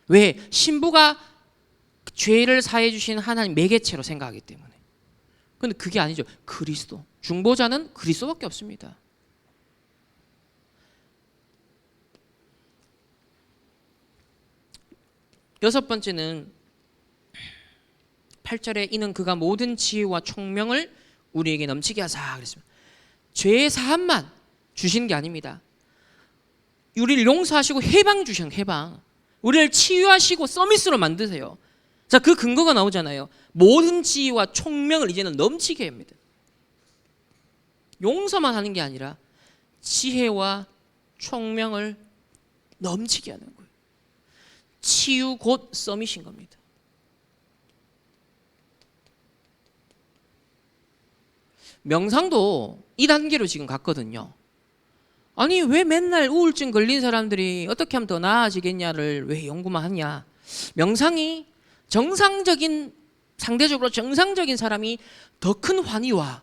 왜? 신부가 죄를 사해 주신 하나님 매개체로 생각하기 때문에. 근데 그게 아니죠. 그리스도, 중보자는 그리스도밖에 없습니다. 여섯 번째는 8절에 이는 그가 모든 지혜와 총명을 우리에게 넘치게 하사 그랬습니다. 죄의 사함만 주시는 게 아닙니다. 우리를 용서하시고 해방 주시는 해방. 우리를 치유하시고 서밋으로 만드세요. 자, 그 근거가 나오잖아요. 모든 지혜와 총명을 이제는 넘치게 합니다. 용서만 하는 게 아니라 지혜와 총명을 넘치게 하는 거예요. 치유 곧 서밋인 겁니다. 명상도 이 단계로 지금 갔거든요. 아니 왜 맨날 우울증 걸린 사람들이 어떻게 하면 더 나아지겠냐를 왜 연구만 하냐. 명상이 정상적인, 상대적으로 정상적인 사람이 더 큰 환희와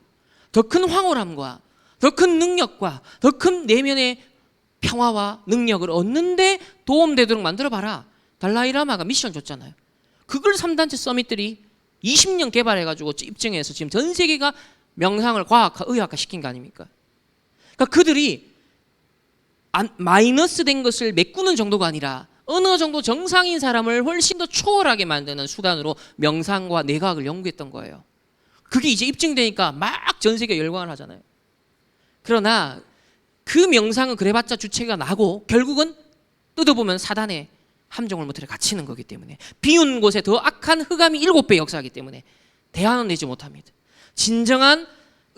더 큰 황홀함과 더 큰 능력과 더 큰 내면의 평화와 능력을 얻는데 도움되도록 만들어봐라. 달라이라마가 미션 줬잖아요. 그걸 3단체 서밋들이 20년 개발해가지고 입증해서 지금 전 세계가 명상을 과학화, 의학화 시킨 거 아닙니까? 그러니까 그들이 마이너스 된 것을 메꾸는 정도가 아니라 어느 정도 정상인 사람을 훨씬 더 초월하게 만드는 수단으로 명상과 내과학을 연구했던 거예요. 그게 이제 입증되니까 막 전 세계가 열광을 하잖아요. 그러나 그 명상은 그래봤자 주체가 나고 결국은 뜯어보면 사단의 함정을 못해 갇히는 거기 때문에 비운 곳에 더 악한 흑암이 7배 역사하기 때문에 대안은 내지 못합니다. 진정한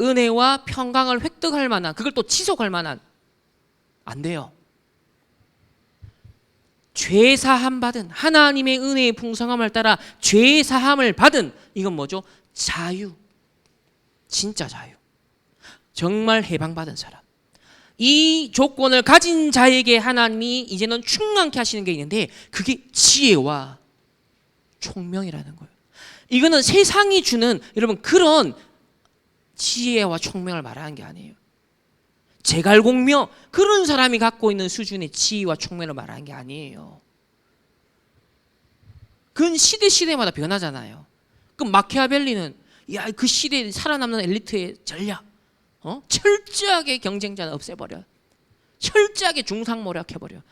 은혜와 평강을 획득할 만한, 그걸 또 지속할 만한, 안 돼요. 죄 사함 받은, 하나님의 은혜의 풍성함을 따라 죄 사함을 받은, 이건 뭐죠? 자유. 진짜 자유. 정말 해방받은 사람. 이 조건을 가진 자에게 하나님이 이제는 충만케 하시는 게 있는데 그게 지혜와 총명이라는 거예요. 이거는 세상이 주는, 여러분, 그런 지혜와 총명을 말하는 게 아니에요. 제갈공명, 그런 사람이 갖고 있는 수준의 지혜와 총명을 말하는 게 아니에요. 그건 시대마다 변하잖아요. 그럼 마키아벨리는 야, 그 시대에 살아남는 엘리트의 전략, 철저하게 경쟁자는 없애버려, 철저하게 중상모략해버려.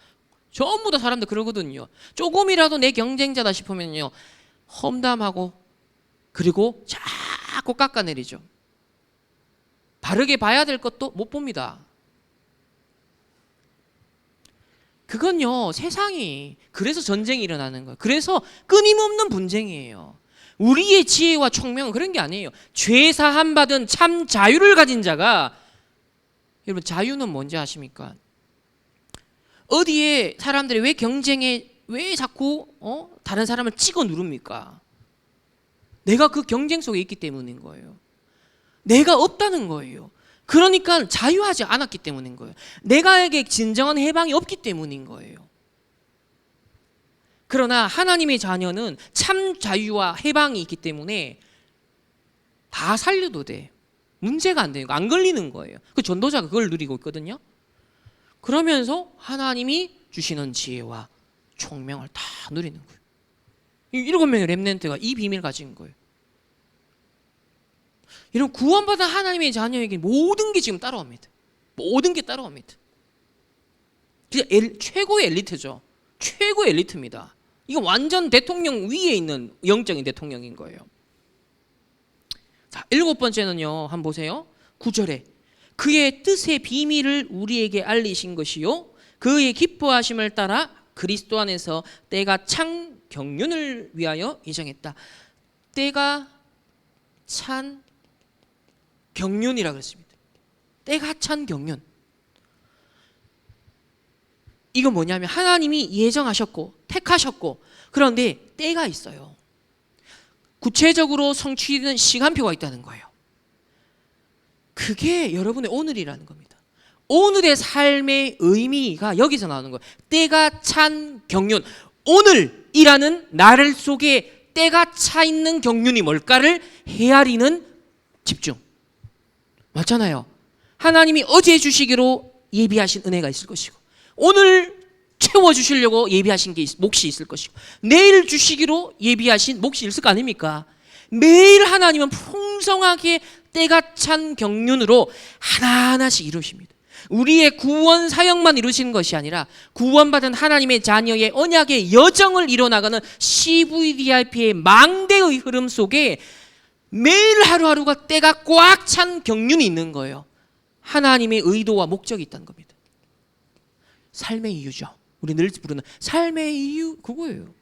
전부 다 사람들 그러거든요. 조금이라도 내 경쟁자다 싶으면요 험담하고 그리고 자꾸 깎아내리죠. 바르게 봐야 될 것도 못 봅니다. 그건요 세상이, 그래서 전쟁이 일어나는 거예요. 그래서 끊임없는 분쟁이에요. 우리의 지혜와 총명은 그런 게 아니에요. 죄 사함 받은 참 자유를 가진 자가, 여러분 자유는 뭔지 아십니까? 어디에 사람들이 왜 경쟁에, 왜 자꾸 다른 사람을 찍어 누릅니까? 내가 그 경쟁 속에 있기 때문인 거예요. 내가 없다는 거예요. 그러니까 자유하지 않았기 때문인 거예요. 내가에게 진정한 해방이 없기 때문인 거예요. 그러나 하나님의 자녀는 참 자유와 해방이 있기 때문에 다 살려도 돼. 문제가 안 되는 거, 안 걸리는 거예요. 그 전도자가 그걸 누리고 있거든요. 그러면서 하나님이 주시는 지혜와 총명을 다 누리는 거예요. 이 7명의 렘넌트가 이 비밀을 가진 거예요. 이런 구원받은 하나님의 자녀에게 모든 게 지금 따라옵니다. 모든 게 따라옵니다. 최고의 엘리트죠. 최고의 엘리트입니다. 이거 완전 대통령 위에 있는 영적인 대통령인 거예요. 자, 7번째는요. 한번 보세요. 9절에 그의 뜻의 비밀을 우리에게 알리신 것이요 그의 기뻐하심을 따라 그리스도 안에서 때가 찬 경륜을 위하여 예정했다. 때가 찬 경륜이라 그랬습니다. 때가 찬 경륜. 이건 뭐냐면 하나님이 예정하셨고 택하셨고, 그런데 때가 있어요. 구체적으로 성취되는 시간표가 있다는 거예요. 그게 여러분의 오늘이라는 겁니다. 오늘의 삶의 의미가 여기서 나오는 거예요. 때가 찬 경륜. 오늘이라는 나를 속에 때가 차 있는 경륜이 뭘까를 헤아리는 집중. 맞잖아요. 하나님이 어제 주시기로 예비하신 은혜가 있을 것이고, 오늘 채워주시려고 예비하신 게 몫이 있을 것이고, 내일 주시기로 예비하신 몫이 있을 거 아닙니까? 매일 하나님은 풍성하게 때가 찬 경륜으로 하나하나씩 이루십니다. 우리의 구원 사역만 이루시는 것이 아니라 구원받은 하나님의 자녀의 언약의 여정을 이뤄나가는 CVDIP의 망대의 흐름 속에 매일 하루하루가 때가 꽉 찬 경륜이 있는 거예요. 하나님의 의도와 목적이 있다는 겁니다. 삶의 이유죠. 우리 늘 부르는 삶의 이유, 그거예요.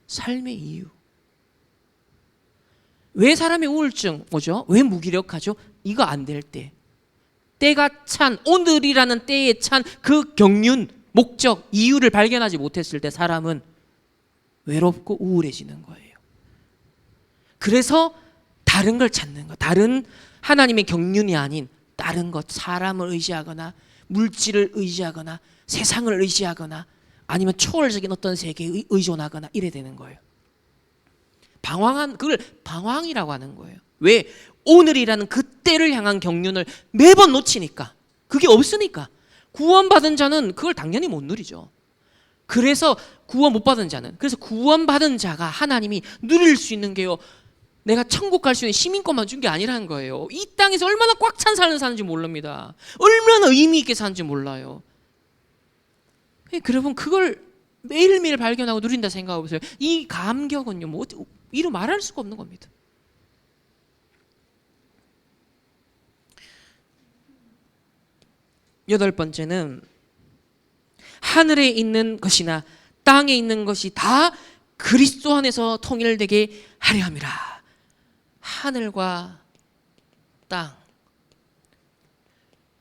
삶의 이유. 왜 사람이 우울증 오죠? 왜 무기력하죠? 이거 안 될 때, 때가 찬, 오늘이라는 때에 찬 그 경륜, 목적, 이유를 발견하지 못했을 때 사람은 외롭고 우울해지는 거예요. 그래서 다른 걸 찾는 거, 다른 하나님의 경륜이 아닌 다른 것, 사람을 의지하거나 물질을 의지하거나 세상을 의지하거나 아니면 초월적인 어떤 세계에 의존하거나 이래 되는 거예요. 그걸 방황이라고 하는 거예요. 왜? 오늘이라는 그 때를 향한 경륜을 매번 놓치니까, 그게 없으니까. 구원받은 자는 그걸 당연히 못 누리죠. 그래서 구원 못 받은 자는, 그래서 구원받은 자가 하나님이 누릴 수 있는 게요, 내가 천국 갈 수 있는 시민권만 준 게 아니라는 거예요. 이 땅에서 얼마나 꽉 찬 삶을 사는지 모릅니다. 얼마나 의미 있게 사는지 몰라요. 여러분, 그걸 매일매일 발견하고 누린다 생각해 보세요. 이 감격은요, 뭐 이루 말할 수가 없는 겁니다. 여덟 번째는 하늘에 있는 것이나 땅에 있는 것이 다 그리스도 안에서 통일되게 하려 함이라. 하늘과 땅,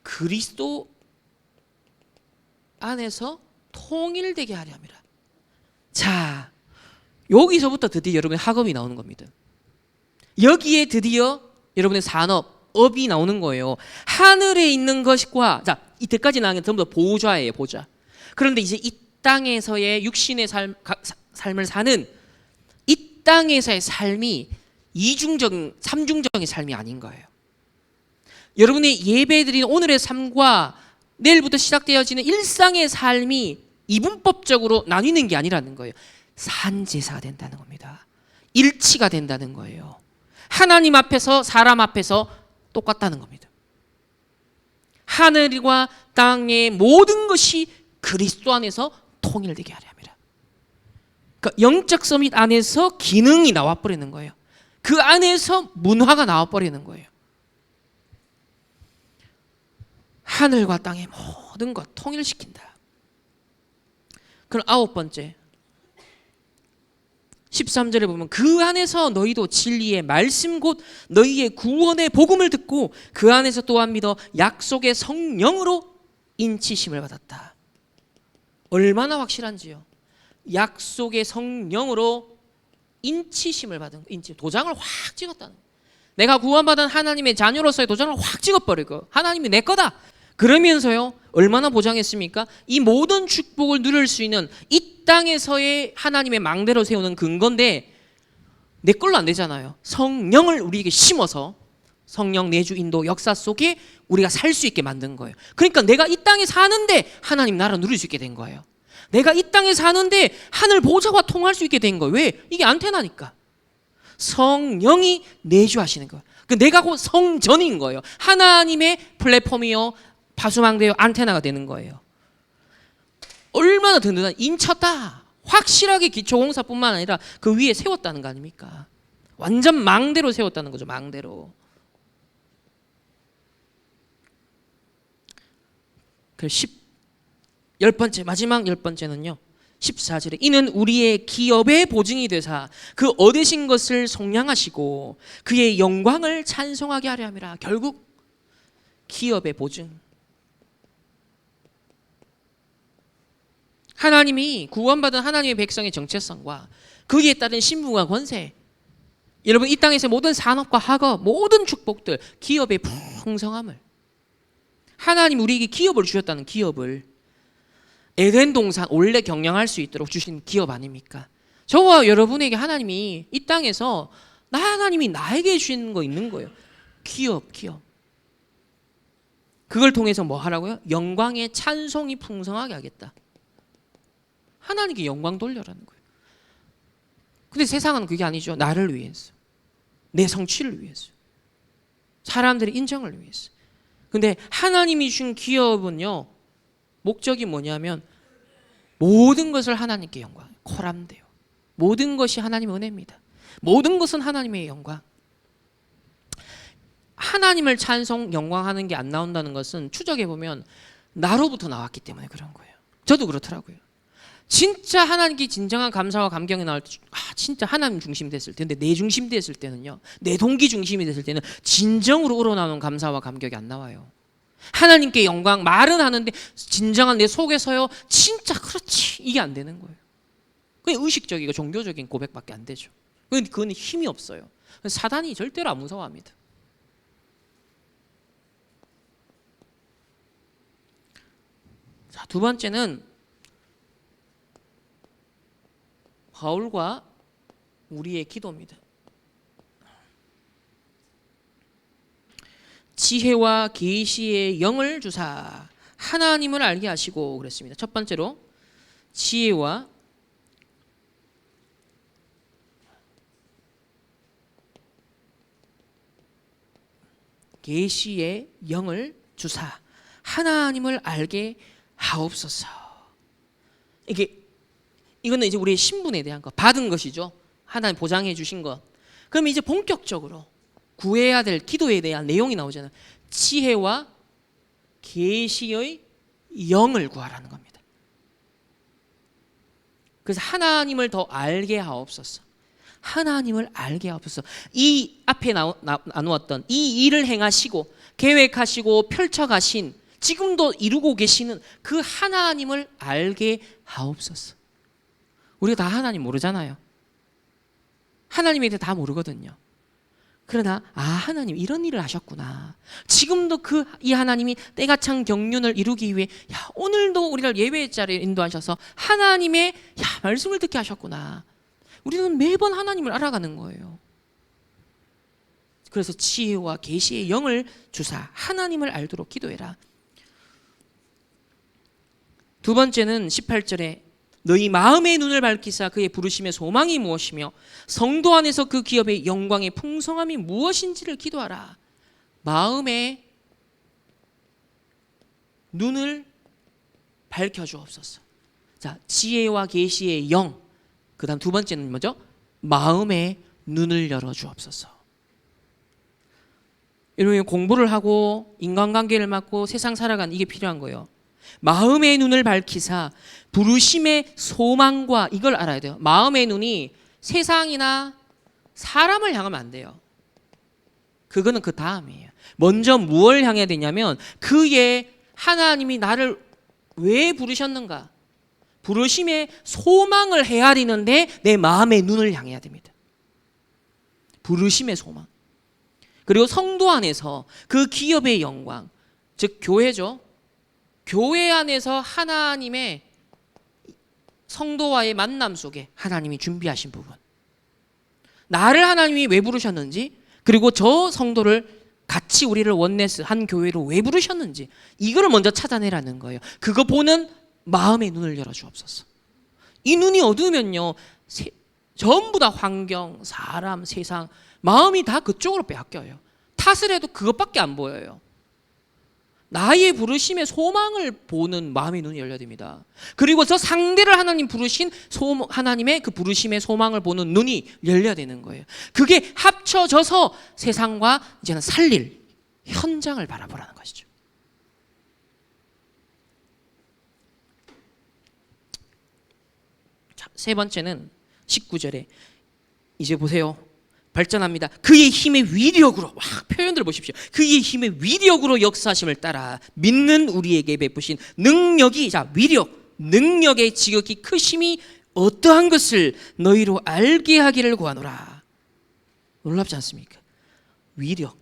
그리스도 안에서 통일되게 하려 함이라. 자, 여기서부터 드디어 여러분의 학업이 나오는 겁니다. 여기에 드디어 여러분의 산업, 업이 나오는 거예요. 하늘에 있는 것과, 자, 이때까지 나온 게 전부 다 보좌예요, 보좌. 그런데 이제 이 땅에서의 육신의 삶을 사는 이 땅에서의 삶이 이중적인, 삼중적인 삶이 아닌 거예요. 여러분의 예배드리는 오늘의 삶과 내일부터 시작되어지는 일상의 삶이 이분법적으로 나뉘는 게 아니라는 거예요. 산제사가 된다는 겁니다. 일치가 된다는 거예요. 하나님 앞에서 사람 앞에서 똑같다는 겁니다. 하늘과 땅의 모든 것이 그리스도 안에서 통일되게 하려 합니다. 그러니까 영적 서밋 안에서 기능이 나와버리는 거예요. 그 안에서 문화가 나와버리는 거예요. 하늘과 땅의 모든 것 통일시킨다. 그럼 아홉 번째, 13절에 보면 그 안에서 너희도 진리의 말씀 곧 너희의 구원의 복음을 듣고 그 안에서 또한 믿어 약속의 성령으로 인치심을 받았다. 얼마나 확실한지요. 약속의 성령으로 인치심을 받은, 도장을 확 찍었다는 거예요. 내가 구원받은 하나님의 자녀로서의 도장을 확 찍어버리고 하나님이 내 거다. 그러면서요, 얼마나 보장했습니까? 이 모든 축복을 누릴 수 있는 이 땅에서의 하나님의 망대로 세우는 근거인데 내 걸로 안 되잖아요. 성령을 우리에게 심어서 성령 내주 인도 역사 속에 우리가 살 수 있게 만든 거예요. 그러니까 내가 이 땅에 사는데 하나님 나라 누릴 수 있게 된 거예요. 내가 이 땅에 사는데 하늘 보좌와 통할 수 있게 된 거예요. 왜? 이게 안테나니까. 성령이 내주하시는 거예요. 내가 곧 성전인 거예요. 하나님의 플랫폼이요, 파수망대요, 안테나가 되는 거예요. 얼마나 든든한, 인쳤다. 확실하게 기초공사뿐만 아니라 그 위에 세웠다는 거 아닙니까? 완전 망대로 세웠다는 거죠. 망대로. 그 10번째, 마지막 10번째는요 14절에 이는 우리의 기업의 보증이 되사 그 얻으신 것을 속량하시고 그의 영광을 찬송하게 하려 함이라. 결국 기업의 보증, 하나님이 구원받은 하나님의 백성의 정체성과 거기에 따른 신분과 권세, 여러분 이 땅에서 모든 산업과 학업, 모든 축복들, 기업의 풍성함을, 하나님 우리에게 기업을 주셨다는 기업을 에덴 동산 원래 경영할 수 있도록 주신 기업 아닙니까? 저와 여러분에게 하나님이 이 땅에서 하나님이 나에게 주신 거 있는 거예요. 기업. 그걸 통해서 뭐 하라고요? 영광의 찬송이 풍성하게 하겠다. 하나님께 영광 돌려라는 거예요. 근데 세상은 그게 아니죠. 나를 위해서, 내 성취를 위해서, 사람들의 인정을 위해서. 근데 하나님이 준 기업은요, 목적이 뭐냐면 모든 것을 하나님께 영광, 코람돼요. 모든 것이 하나님의 은혜입니다. 모든 것은 하나님의 영광. 하나님을 찬송, 영광하는 게 안 나온다는 것은 추적해 보면 나로부터 나왔기 때문에 그런 거예요. 저도 그렇더라고요. 진짜 하나님께 진정한 감사와 감격이 나올 때, 진짜 하나님 중심이 됐을 때, 근데 내 중심 됐을 때는요, 내 동기 중심이 됐을 때는 진정으로 우러나오는 감사와 감격이 안 나와요. 하나님께 영광, 말은 하는데 진정한 내 속에서요, 진짜 그렇지, 이게 안 되는 거예요. 그냥 의식적이고 종교적인 고백밖에 안 되죠. 그건 힘이 없어요. 사단이 절대로 안 무서워합니다. 자, 두 번째는 바울과 우리의 기도입니다. 지혜와 계시의 영을 주사 하나님을 알게 하시고 그랬습니다. 첫 번째로 지혜와 계시의 영을 주사 하나님을 알게 하옵소서. 이거는 이제 우리의 신분에 대한 거, 받은 것이죠. 하나님 보장해 주신 것. 그럼 이제 본격적으로 구해야 될 기도에 대한 내용이 나오잖아요. 지혜와 계시의 영을 구하라는 겁니다. 그래서 하나님을 더 알게 하옵소서. 하나님을 알게 하옵소서. 이 앞에 나누었던 이 일을 행하시고 계획하시고 펼쳐가신, 지금도 이루고 계시는 그 하나님을 알게 하옵소서. 우리가 다 하나님 모르잖아요. 하나님에 대해 다 모르거든요. 그러나 하나님 이런 일을 하셨구나. 지금도 이 하나님이 때가 찬 경륜을 이루기 위해 오늘도 우리를 예배의 자리에 인도하셔서 하나님의 말씀을 듣게 하셨구나. 우리는 매번 하나님을 알아가는 거예요. 그래서 지혜와 계시의 영을 주사 하나님을 알도록 기도해라. 두 번째는 18절에 너희 마음의 눈을 밝히사 그의 부르심의 소망이 무엇이며 성도 안에서 그 기업의 영광의 풍성함이 무엇인지를 기도하라. 마음의 눈을 밝혀주옵소서. 자, 지혜와 계시의 영. 그 다음 두 번째는 뭐죠? 마음의 눈을 열어주옵소서. 여러분, 공부를 하고 인간관계를 맡고 세상 살아가는 이게 필요한 거예요. 마음의 눈을 밝히사 부르심의 소망과, 이걸 알아야 돼요. 마음의 눈이 세상이나 사람을 향하면 안 돼요. 그거는 그 다음이에요. 먼저 무엇을 향해야 되냐면 그의 하나님이 나를 왜 부르셨는가, 부르심의 소망을 헤아리는데 내 마음의 눈을 향해야 됩니다. 부르심의 소망. 그리고 성도 안에서 그 기업의 영광, 즉 교회죠. 교회 안에서 하나님의 성도와의 만남 속에 하나님이 준비하신 부분, 나를 하나님이 왜 부르셨는지, 그리고 저 성도를 같이 우리를 원네스 한 교회로 왜 부르셨는지, 이거를 먼저 찾아내라는 거예요. 그거 보는 마음의 눈을 열어주옵소서. 이 눈이 어두우면요, 전부 다 환경, 사람, 세상, 마음이 다 그쪽으로 빼앗겨요. 탓을 해도 그것밖에 안 보여요. 나의 부르심의 소망을 보는 마음의 눈이 열려야 됩니다. 그리고 저 상대를 하나님 부르신 하나님의 그 부르심의 소망을 보는 눈이 열려야 되는 거예요. 그게 합쳐져서 세상과 이제는 살릴 현장을 바라보라는 것이죠. 자, 세 번째는 19절에 이제 보세요. 발전합니다. 그의 힘의 위력으로, 표현들 보십시오. 그의 힘의 위력으로 역사하심을 따라 믿는 우리에게 베푸신 능력이, 자, 위력, 능력의 지극히 크심이 어떠한 것을 너희로 알게 하기를 구하노라. 놀랍지 않습니까? 위력.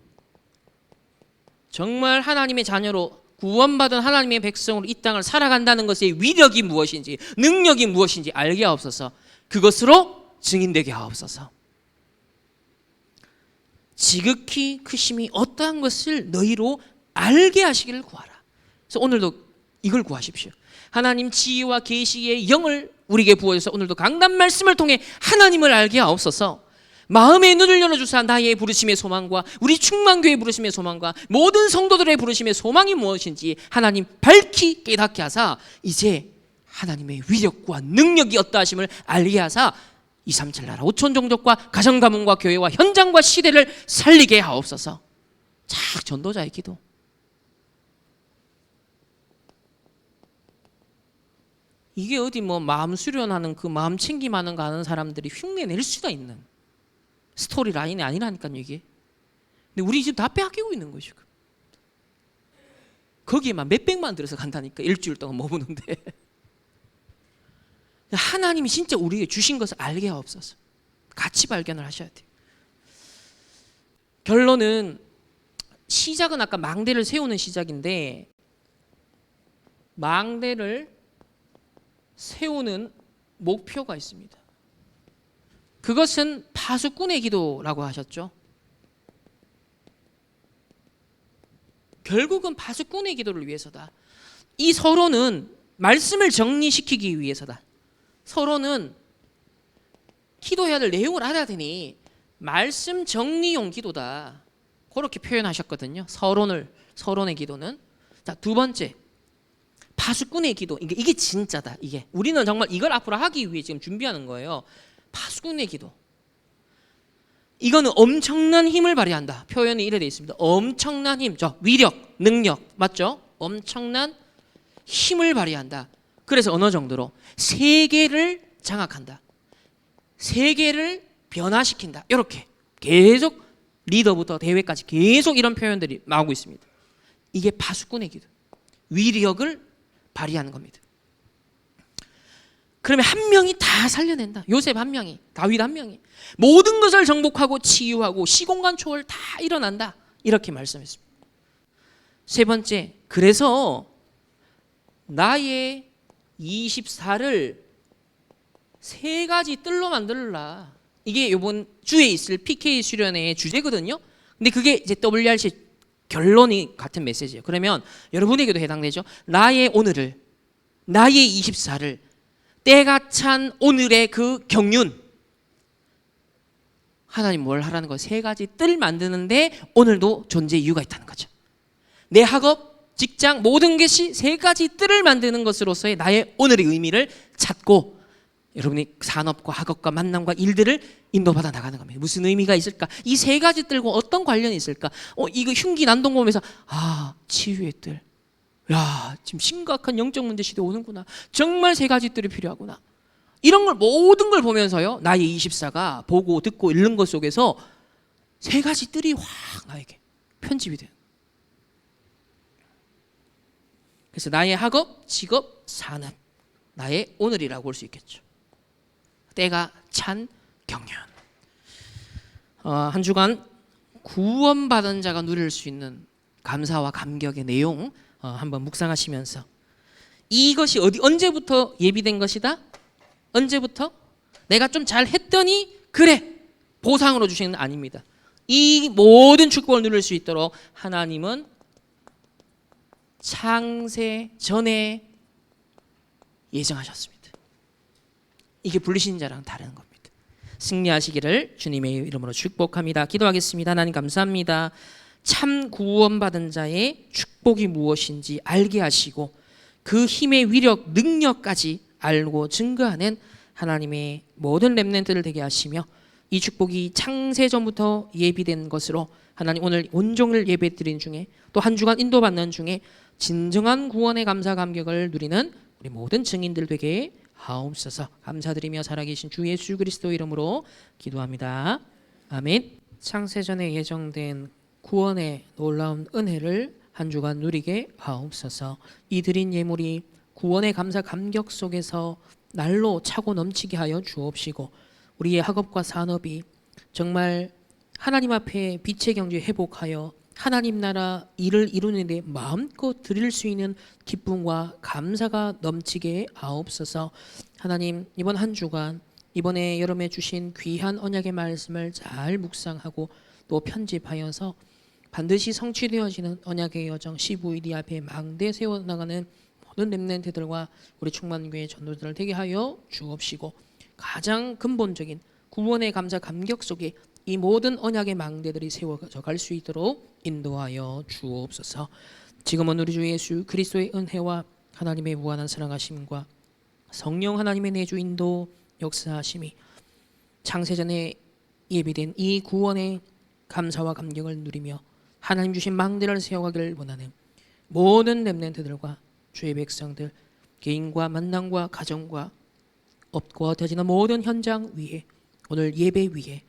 정말 하나님의 자녀로 구원받은 하나님의 백성으로 이 땅을 살아간다는 것의 위력이 무엇인지, 능력이 무엇인지 알게 하옵소서. 그것으로 증인되게 하옵소서. 지극히 크심이 어떠한 것을 너희로 알게 하시기를 구하라. 그래서 오늘도 이걸 구하십시오. 하나님 지혜와 계시의 영을 우리에게 부어줘서 오늘도 강단 말씀을 통해 하나님을 알게 하옵소서. 마음의 눈을 열어주사 나의 부르심의 소망과 우리 충만교회 부르심의 소망과 모든 성도들의 부르심의 소망이 무엇인지 하나님 밝히 깨닫게 하사 이제 하나님의 위력과 능력이 어떠하심을 알게 하사 237 나라 5천 종족과 가정 가문과 교회와 현장과 시대를 살리게 하옵소서. 쫙 전도자의 기도. 이게 어디 뭐 마음 수련하는 그 마음 챙김하는 거 하는 사람들이 흉내 낼 수가 있는 스토리 라인이 아니라니까요 이게. 근데 우리 지금 다 빼앗기고 있는 거죠. 거기에만 몇백만 들어서 간다니까 일주일 동안 머무는데. 하나님이 진짜 우리에게 주신 것을 알게 하옵소서. 같이 발견을 하셔야 돼요. 결론은 시작은 아까 망대를 세우는 시작인데 망대를 세우는 목표가 있습니다. 그것은 파수꾼의 기도라고 하셨죠. 결국은 파수꾼의 기도를 위해서다. 이 서론은 말씀을 정리시키기 위해서다. 서론은 기도해야 될 내용을 알아야 되니 말씀 정리용 기도다. 그렇게 표현하셨거든요. 서론의 기도는. 자, 두 번째. 파수꾼의 기도. 이게 진짜다. 이게. 우리는 정말 이걸 앞으로 하기 위해 지금 준비하는 거예요. 파수꾼의 기도. 이거는 엄청난 힘을 발휘한다. 표현이 이래 돼 있습니다. 엄청난 힘. 위력, 능력. 맞죠? 엄청난 힘을 발휘한다. 그래서 어느 정도로 세계를 장악한다. 세계를 변화시킨다. 이렇게 계속 리더부터 대회까지 계속 이런 표현들이 나오고 있습니다. 이게 파수꾼의 기도. 위력을 발휘하는 겁니다. 그러면 한 명이 다 살려낸다. 요셉 한 명이, 다윗 한 명이 모든 것을 정복하고 치유하고 시공간 초월 다 일어난다. 이렇게 말씀했습니다. 세 번째, 그래서 나의 24를 세 가지 뜰로 만들라. 이게 이번 주에 있을 PK 수련회의 주제거든요. 근데 그게 이제 WRC 결론이 같은 메시지예요. 그러면 여러분에게도 해당되죠. 나의 오늘을, 나의 24를, 때가 찬 오늘의 그 경륜. 하나님 뭘 하라는 거예요? 세 가지 뜰 만드는데 오늘도 존재 이유가 있다는 거죠. 내 학업, 직장 모든 것이 세 가지 뜰을 만드는 것으로서의 나의 오늘의 의미를 찾고 여러분이 산업과 학업과 만남과 일들을 인도받아 나가는 겁니다. 무슨 의미가 있을까? 이 세 가지 뜰과 어떤 관련이 있을까? 이거 흉기 난동 보면서 치유의 뜰. 야, 지금 심각한 영적 문제 시대 오는구나. 정말 세 가지 뜰이 필요하구나. 이런 걸 모든 걸 보면서요. 나의 24가 보고 듣고 읽는 것 속에서 세 가지 뜰이 확 나에게 편집이 돼요. 그래서 나의 학업, 직업, 산업, 나의 오늘이라고 볼 수 있겠죠. 때가 찬 경륜. 한 주간 구원받은 자가 누릴 수 있는 감사와 감격의 내용 한번 묵상하시면서 이것이 언제부터 예비된 것이다? 언제부터? 내가 좀 잘했더니 그래 보상으로 주시는 아닙니다. 이 모든 축복을 누릴 수 있도록 하나님은 창세 전에 예정하셨습니다. 이게 불리신 자랑 다른 겁니다. 승리하시기를 주님의 이름으로 축복합니다. 기도하겠습니다. 하나님 감사합니다. 참 구원받은 자의 축복이 무엇인지 알게 하시고 그 힘의 위력, 능력까지 알고 증거하는 하나님의 모든 렘넌트를 되게 하시며 이 축복이 창세전부터 예비된 것으로 하나님 오늘 온종일 예배드린 중에 또 한 주간 인도받는 중에 진정한 구원의 감사 감격을 누리는 우리 모든 증인들 되게 하옵소서. 감사드리며 살아계신 주 예수 그리스도 이름으로 기도합니다. 아멘. 창세전에 예정된 구원의 놀라운 은혜를 한 주간 누리게 하옵소서. 이 드린 예물이 구원의 감사 감격 속에서 날로 차고 넘치게 하여 주옵시고 우리의 학업과 산업이 정말 하나님 앞에 빛의 경제 회복하여 하나님 나라 일을 이루는 데 마음껏 드릴 수 있는 기쁨과 감사가 넘치게 하옵소서. 하나님 이번 한 주간 이번에 여러분에 주신 귀한 언약의 말씀을 잘 묵상하고 또 편집하여서 반드시 성취되어지는 언약의 여정 15일이 앞에 망대 세워나가는 모든 렘넌트들과 우리 충만교회 전도들을 되게 하여 주옵시고 가장 근본적인 구원의 감사 감격 속에 이 모든 언약의 망대들이 세워져 갈 수 있도록 인도하여 주옵소서. 지금은 우리 주 예수 그리스도의 은혜와 하나님의 무한한 사랑하심과 성령 하나님의 내주 인도 역사하심이 창세전에 예비된 이 구원의 감사와 감격을 누리며 하나님 주신 망대를 세워가기를 원하는 모든 렘넌트들과 주의 백성들 개인과 만남과 가정과 업고 흩어지는 모든 현장 위에 오늘 예배 위에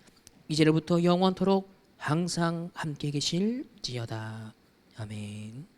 이제로부터 영원토록 항상 함께 계실지어다. 아멘.